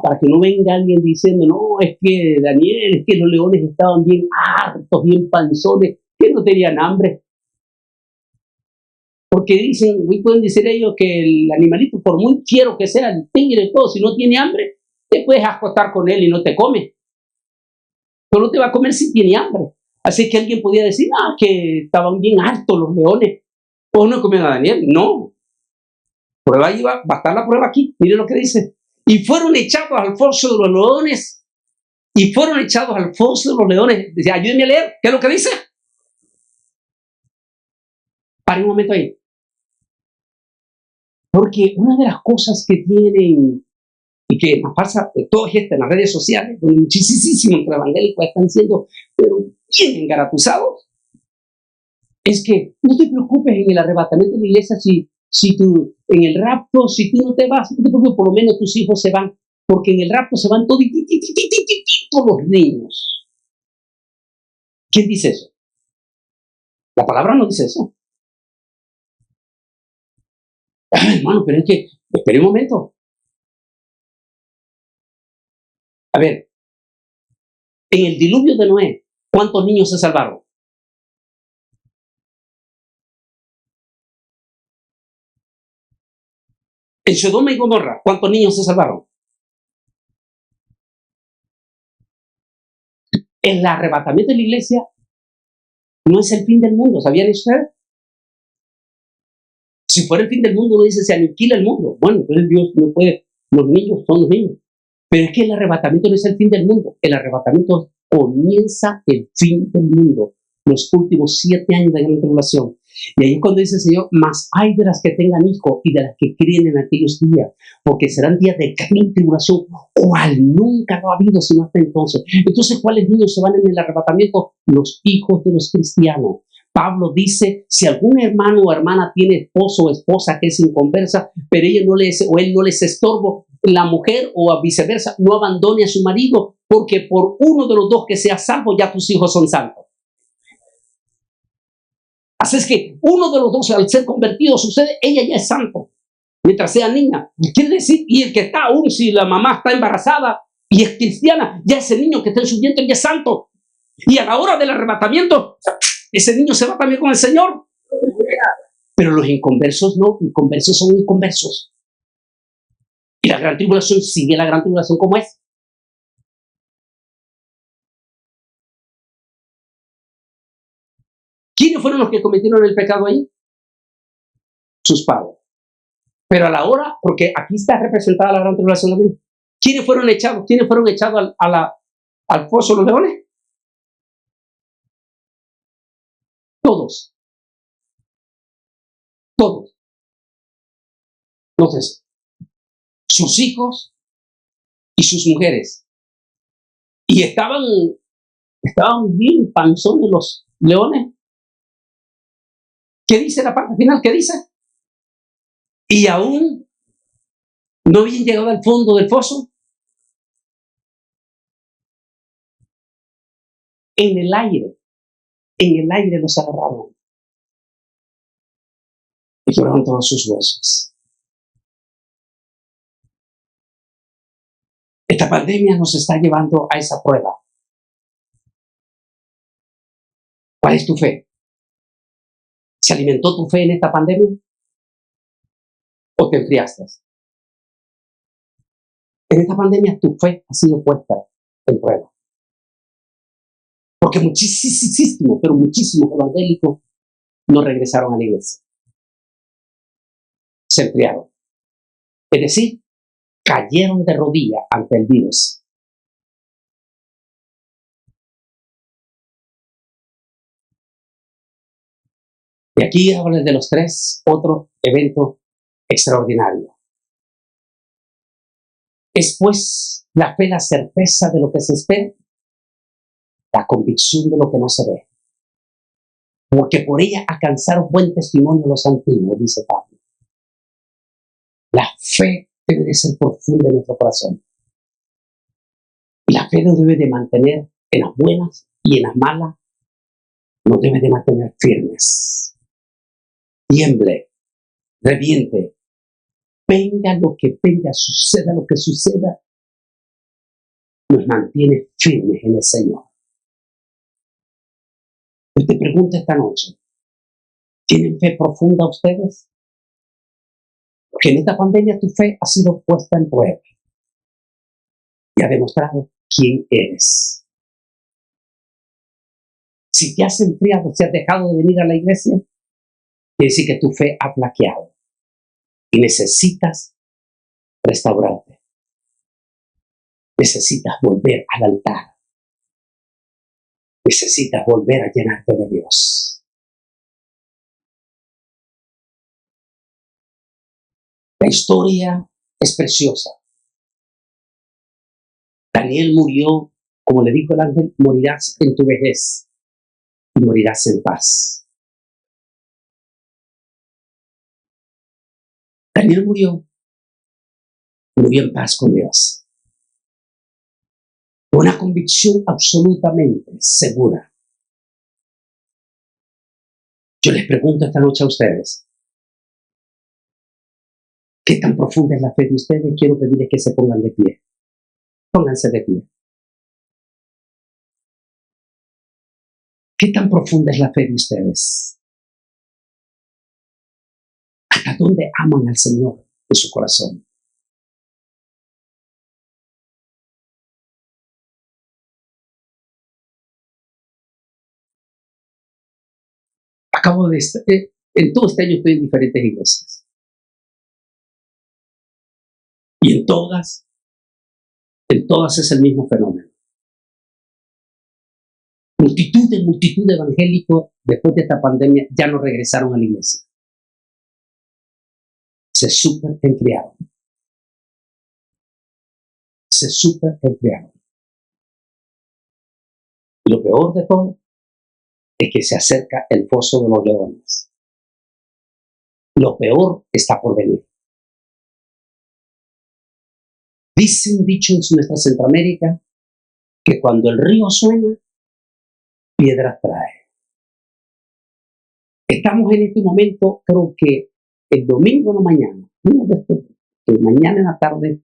Para que no venga alguien diciendo: no, es que Daniel, es que los leones estaban bien hartos, bien panzones, que no tenían hambre. Porque dicen, pueden decir ellos que el animalito, por muy fiero que sea, el tigre y todo, si no tiene hambre, te puedes acostar con él y no te come. Pero no te va a comer si tiene hambre. Así que alguien podía decir: que estaban bien hartos los leones, o no comían a Daniel. No. Prueba iba, va a estar la prueba aquí. Mire lo que dice: y fueron echados al foso de los leones. Y fueron echados al foso de los leones. Dice, ayúdenme a leer. ¿Qué es lo que dice? Pare un momento ahí. Porque una de las cosas que tienen y que nos pasa de todo esto en las redes sociales, donde muchísimos evangélicos están siendo pero bien engaratuzados, es que no te preocupes en el arrebatamiento de la iglesia si tú, en el rapto, si tú no te vas, no te preocupes, por lo menos tus hijos se van, porque en el rapto se van todos los niños. ¿Quién dice eso? La palabra no dice eso. Hermano, pero es que, espere un momento. A ver, en el diluvio de Noé, ¿cuántos niños se salvaron? En Sodoma y Gomorra, ¿cuántos niños se salvaron? El arrebatamiento de la iglesia no es el fin del mundo, ¿sabían ustedes? Si fuera el fin del mundo, uno dice, se aniquila el mundo. Bueno, entonces Dios no puede, los niños son los niños. Pero es que el arrebatamiento no es el fin del mundo. El arrebatamiento comienza el fin del mundo. Los últimos 7 años de gran tribulación. Y ahí es cuando dice el Señor, más hay de las que tengan hijos y de las que críen en aquellos días, porque serán días de gran tribulación, cual nunca lo ha habido sino hasta entonces. Entonces, ¿cuáles niños se van en el arrebatamiento? Los hijos de los cristianos. Pablo dice, si algún hermano o hermana tiene esposo o esposa que es inconversa, pero ella no les, o él no les estorbo, la mujer o viceversa, no abandone a su marido, porque por uno de los dos que sea salvo, ya tus hijos son salvos. Así es que uno de los dos al ser convertido sucede, ella ya es santo, mientras sea niña. Quiere decir, y el que está aún, si la mamá está embarazada y es cristiana, ya ese niño que está en su vientre ya es santo. Y a la hora del arrebatamiento, ese niño se va también con el Señor. Pero los inconversos no, inconversos son inconversos. Y la gran tribulación sigue la gran tribulación como es. ¿Quiénes fueron los que cometieron el pecado ahí? Sus padres. Pero a la hora, porque aquí está representada la gran tribulación también. ¿Quiénes fueron echados? ¿Quiénes fueron echados al pozo de los leones? Todos. Todos. Entonces, sus hijos y sus mujeres. Y estaban bien panzones los leones. ¿Qué dice la parte final? ¿Qué dice? Y aún no habían llegado al fondo del pozo. En el aire los agarraron y quebraron todos sus huesos. Esta pandemia nos está llevando a esa prueba. ¿Cuál es tu fe? ¿Se alimentó tu fe en esta pandemia? ¿O te enfriaste? En esta pandemia tu fe ha sido puesta en prueba. Porque muchísimos evangélicos no regresaron a la iglesia. Se enfriaron. Es decir, cayeron de rodillas ante el virus. Y aquí hablo de los 3 otros eventos extraordinarios. Es pues la fe la certeza de lo que se espera, la convicción de lo que no se ve. Porque por ella alcanzaron buen testimonio los antiguos, dice Pablo. La fe debe de ser profunda en nuestro corazón. Y la fe nos debe de mantener en las buenas y en las malas, nos debe de mantener firmes. Tiemble, reviente, venga lo que venga, suceda lo que suceda, nos mantiene firmes en el Señor. Yo te pregunto esta noche, ¿tienen fe profunda ustedes? Porque en esta pandemia tu fe ha sido puesta en prueba y ha demostrado quién eres. Si te has enfriado, si has dejado de venir a la iglesia, quiere decir que tu fe ha flaqueado y necesitas restaurarte. Necesitas volver al altar. Necesitas volver a llenarte de Dios. La historia es preciosa. Daniel murió, como le dijo el ángel, morirás en tu vejez y morirás en paz. Daniel murió en paz con Dios. Una convicción absolutamente segura. Yo les pregunto esta noche a ustedes, ¿qué tan profunda es la fe de ustedes? Quiero pedirles que se pongan de pie. Pónganse de pie. ¿Qué tan profunda es la fe de ustedes? ¿Hasta dónde aman al Señor en su corazón? En todo este año estoy en diferentes iglesias. Y en todas es el mismo fenómeno. Multitud de evangélicos después de esta pandemia ya no regresaron a la iglesia. Se súper enfriaron. Y lo peor de todo es que se acerca el foso de los leones. Lo peor está por venir. Dice un dicho en nuestra Centroamérica que cuando el río suena, piedras trae. Estamos en este momento, creo que el domingo en la mañana, mañana en la tarde,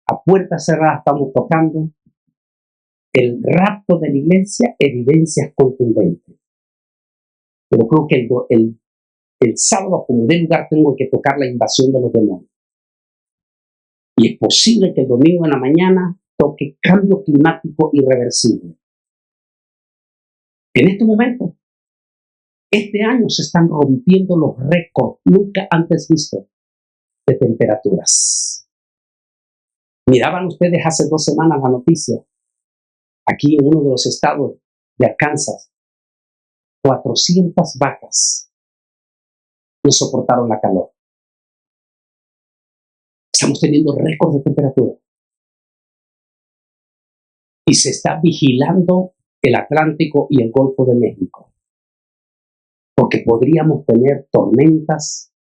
a puerta cerrada estamos tocando el rapto de la iglesia, evidencias contundentes. Pero creo que el sábado, como de lugar, tengo que tocar la invasión de los demonios. Y es posible que el domingo en la mañana toque cambio climático irreversible. En este momento, este año se están rompiendo los récords nunca antes vistos de temperaturas. Miraban ustedes hace 2 semanas la noticia, aquí en uno de los estados de Arkansas, 400 vacas no soportaron la calor. Estamos teniendo récords de temperatura. Y se está vigilando el Atlántico y el Golfo de México. Porque podríamos tener tormentas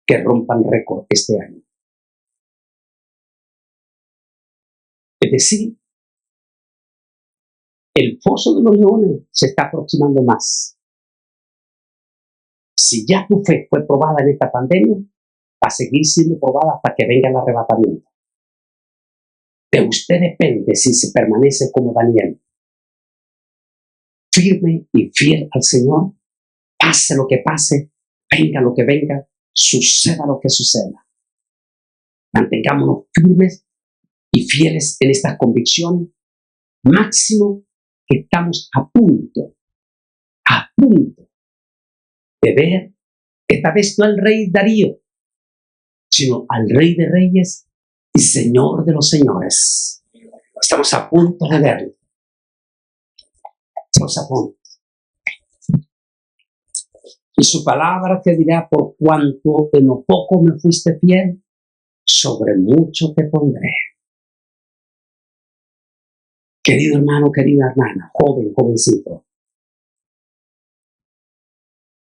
que rompan récord este año. Es decir, el foso de los leones se está aproximando más. Si ya tu fe fue probada en esta pandemia, va a seguir siendo probada hasta que venga el arrebatamiento. De usted depende si se permanece como Daniel, firme y fiel al Señor, pase lo que pase, venga lo que venga, suceda lo que suceda. Mantengámonos firmes y fieles en estas convicciones, máximo que estamos a punto de ver, esta vez no al rey Darío, sino al rey de reyes y señor de los señores. Estamos a punto de verlo. Estamos a punto. Y su palabra te dirá: por cuanto en lo poco me fuiste fiel, sobre mucho te pondré. Querido hermano, querida hermana, joven, jovencito,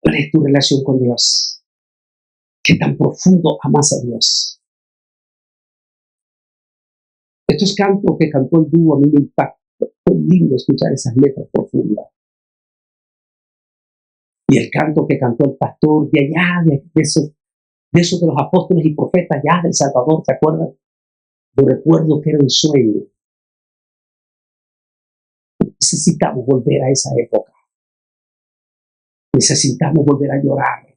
¿cuál es tu relación con Dios? ¿Qué tan profundo amas a Dios? Estos cantos que cantó el dúo a mí me impactó. Fue lindo escuchar esas letras profundas. Y el canto que cantó el pastor de allá, de esos de los apóstoles y profetas ya del Salvador, ¿se acuerdan? Yo recuerdo que era un sueño. Necesitamos volver a esa época. Necesitamos volver a llorar.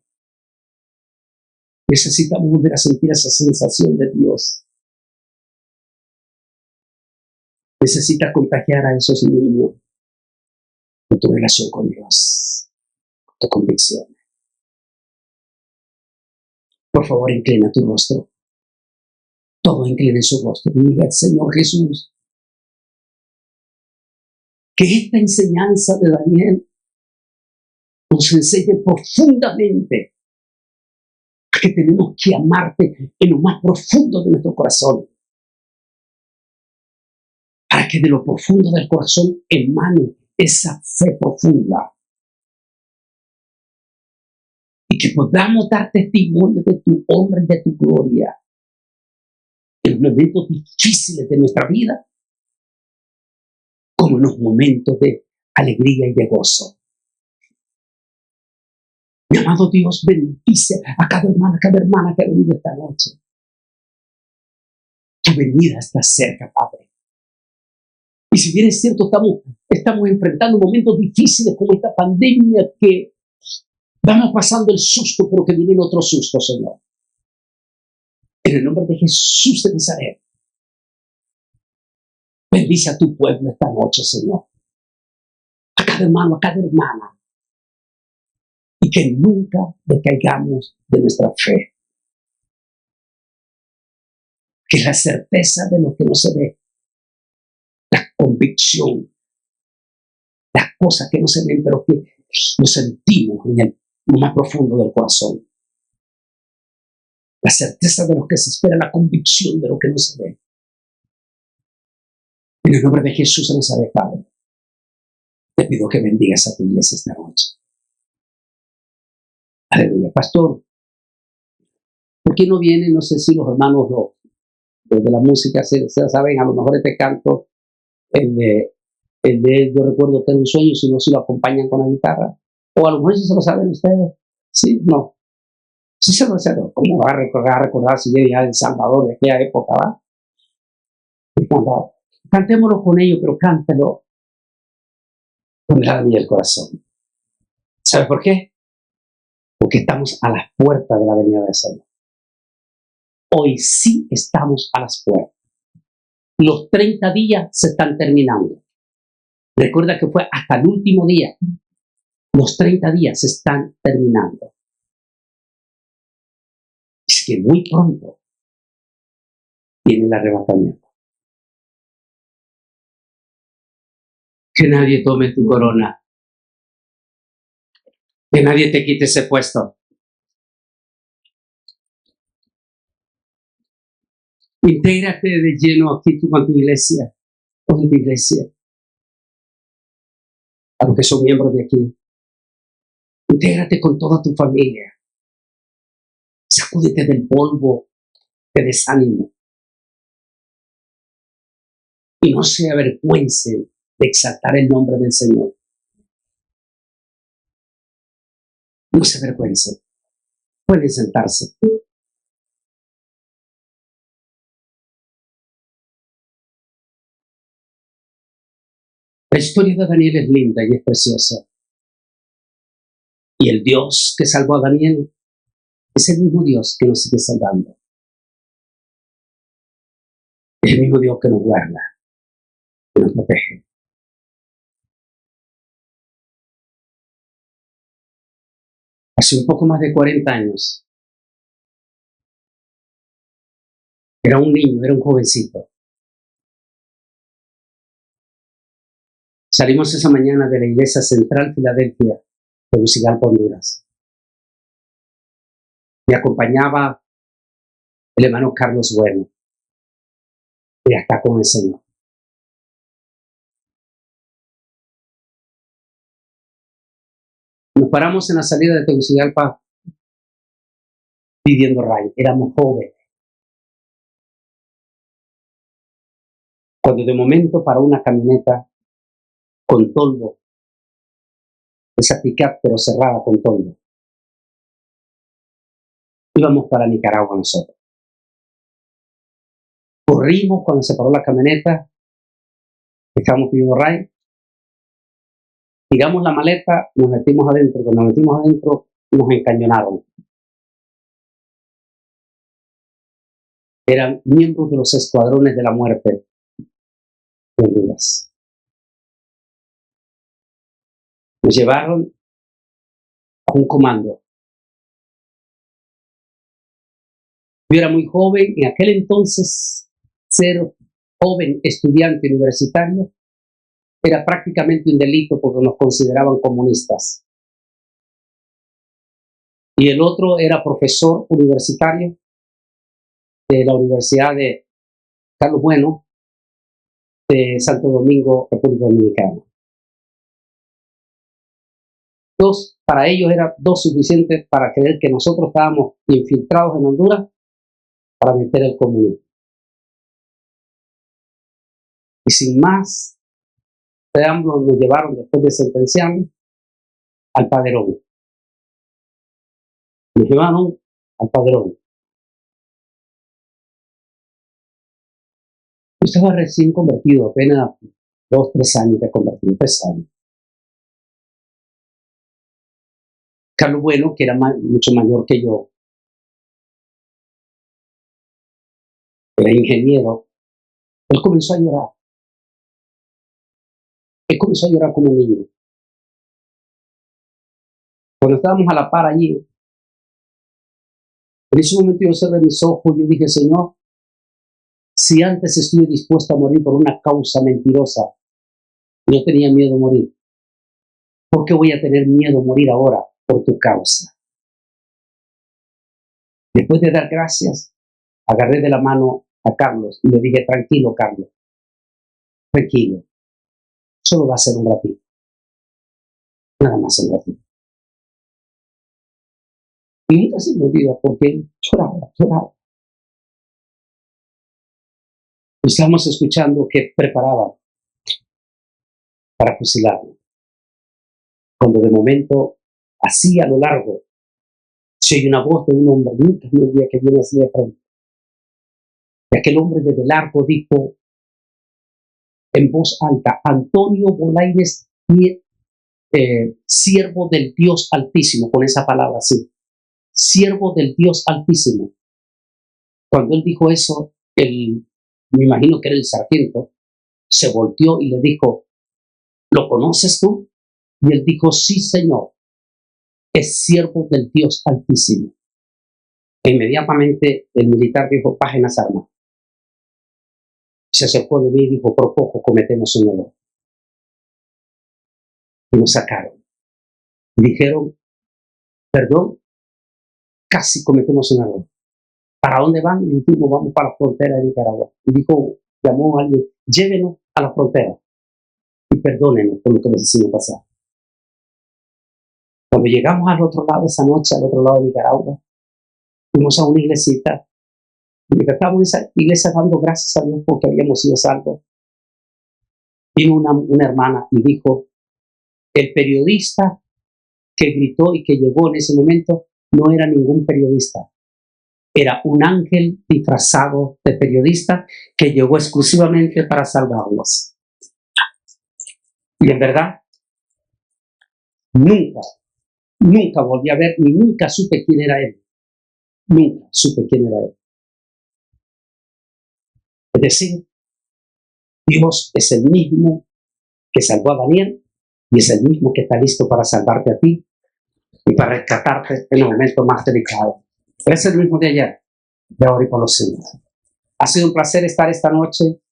Necesitamos volver a sentir esa sensación de Dios. Necesitas contagiar a esos niños con tu relación con Dios, con tu convicción. Por favor, inclina tu rostro. Todo incline su rostro. Diga: Señor Jesús, que esta enseñanza de Daniel nos enseñe profundamente a que tenemos que amarte en lo más profundo de nuestro corazón, para que de lo profundo del corazón emane esa fe profunda y que podamos dar testimonio de tu honra y de tu gloria en los momentos difíciles de nuestra vida, como en los momentos de alegría y de gozo. Mi amado Dios, bendice a cada hermana que ha venido esta noche. Tu venida está cerca, Padre. Y si bien es cierto, estamos enfrentando momentos difíciles como esta pandemia, que vamos pasando el susto, pero que viene otro susto, Señor. En el nombre de Jesús de Nazaret, bendice a tu pueblo esta noche, Señor. A cada hermano, a cada hermana. Y que nunca decaigamos de nuestra fe. Que la certeza de lo que no se ve, la convicción, las cosas que no se ven, pero que lo sentimos en lo más profundo del corazón. La certeza de lo que se espera, la convicción de lo que no se ve. En el nombre de Jesús de Nazaret, Padre, te pido que bendigas a tu iglesia esta noche. Aleluya. Pastor, ¿por qué no vienen? No sé si los hermanos los de la música se saben, a lo mejor este canto, el de yo recuerdo que era un sueño, si no, si lo acompañan con la guitarra. O a lo mejor si se lo saben ustedes. Sí, no. Sí se lo saben. ¿Cómo va a recordar si viene ya de El Salvador de aquella época, va? Cantémoslo con ellos, pero cántelo con el alma y el corazón. ¿Sabe por qué? Porque estamos a las puertas de la venida del Señor. Hoy sí estamos a las puertas. Los 30 días se están terminando. Recuerda que fue hasta el último día. Los 30 días se están terminando. Es que muy pronto viene el arrebatamiento. Que nadie tome tu corona. Que nadie te quite ese puesto. Intégrate de lleno aquí tú con tu iglesia. Con tu iglesia. A los que son miembros de aquí. Intégrate con toda tu familia. Sacúdete del polvo de desánimo. Y no se avergüencen de exaltar el nombre del Señor. No se avergüencen. Pueden sentarse. La historia de Daniel es linda y es preciosa. Y el Dios que salvó a Daniel es el mismo Dios que nos sigue salvando. Es el mismo Dios que nos guarda, que nos protege. Hace un poco más de 40 años, era un niño, era un jovencito. Salimos esa mañana de la iglesia central Filadelfia, de Tegucigalpa, Honduras. Me acompañaba el hermano Carlos Bueno, que ya está con el Señor. Nos paramos en la salida de Tegucigalpa pidiendo ray. Éramos jóvenes. Cuando de momento paró una camioneta con toldo, esa pick-up pero cerrada con toldo. Íbamos para Nicaragua nosotros. Corrimos cuando se paró la camioneta, estábamos pidiendo ray, tiramos la maleta, nos metimos adentro. Cuando nos metimos adentro, nos encañonaron. Eran miembros de los escuadrones de la muerte de Honduras. Nos llevaron a un comando. Yo era muy joven, en aquel entonces ser joven estudiante universitario era prácticamente un delito porque nos consideraban comunistas. y el otro era profesor universitario de la Universidad de Carlos Bueno de Santo Domingo, República Dominicana. Para ellos era suficientes para creer que nosotros estábamos infiltrados en Honduras para meter el comunismo. Y sin más preámbulos nos llevaron, después de sentenciarnos, al Padrón. Nos llevaron al Padrón. Yo estaba recién convertido, apenas 2, 3 años de convertido, 3 años. Carlos Bueno, que era mucho mayor que yo, era ingeniero, él comenzó a llorar. Él comenzó a llorar como un niño. Cuando estábamos a la par allí, en ese momento yo cerré mis ojos y yo dije, Señor, si antes estuve dispuesto a morir por una causa mentirosa, yo tenía miedo de morir, ¿por qué voy a tener miedo de morir ahora por tu causa? Después de dar gracias, agarré de la mano a Carlos y le dije, tranquilo, Carlos, tranquilo, solo va a ser un ratito, nada más un ratito. Y nunca se me olvida porque él lloraba. Estábamos escuchando que preparaban para fusilarlo. Cuando de momento, así a lo largo, se oye una voz de un hombre, nunca me olvida, que viene así de frente. Y aquel hombre desde largo dijo en voz alta, Antonio Bolaines, siervo del Dios Altísimo, con esa palabra así, siervo del Dios Altísimo. Cuando él dijo eso, me imagino que era el sargento, se volteó y le dijo, ¿lo conoces tú? Y él dijo, sí, Señor, es siervo del Dios Altísimo. E inmediatamente el militar dijo, bajen las armas. Se acercó de mí y dijo, por poco cometemos un error. Y nos sacaron. Y dijeron, perdón, casi cometemos un error. ¿Para dónde van? Y dijimos, vamos para la frontera de Nicaragua. Y dijo, llamó a alguien, llévenos a la frontera y perdónenos por lo que nos hicimos pasar. Cuando llegamos al otro lado esa noche, al otro lado de Nicaragua, fuimos a una iglesita, y estábamos en esa iglesia dando gracias a Dios porque habíamos sido salvos. Vino una hermana y dijo, el periodista que gritó y que llegó en ese momento no era ningún periodista, era un ángel disfrazado de periodista que llegó exclusivamente para salvarlos. Y en verdad, nunca volví a ver, ni nunca supe quién era él. Nunca supe quién era él. Es decir, Dios es el mismo que salvó a Daniel y es el mismo que está listo para salvarte a ti y para rescatarte en el momento más delicado. Es el mismo de ayer, de ahora y por los siglos. Ha sido un placer estar esta noche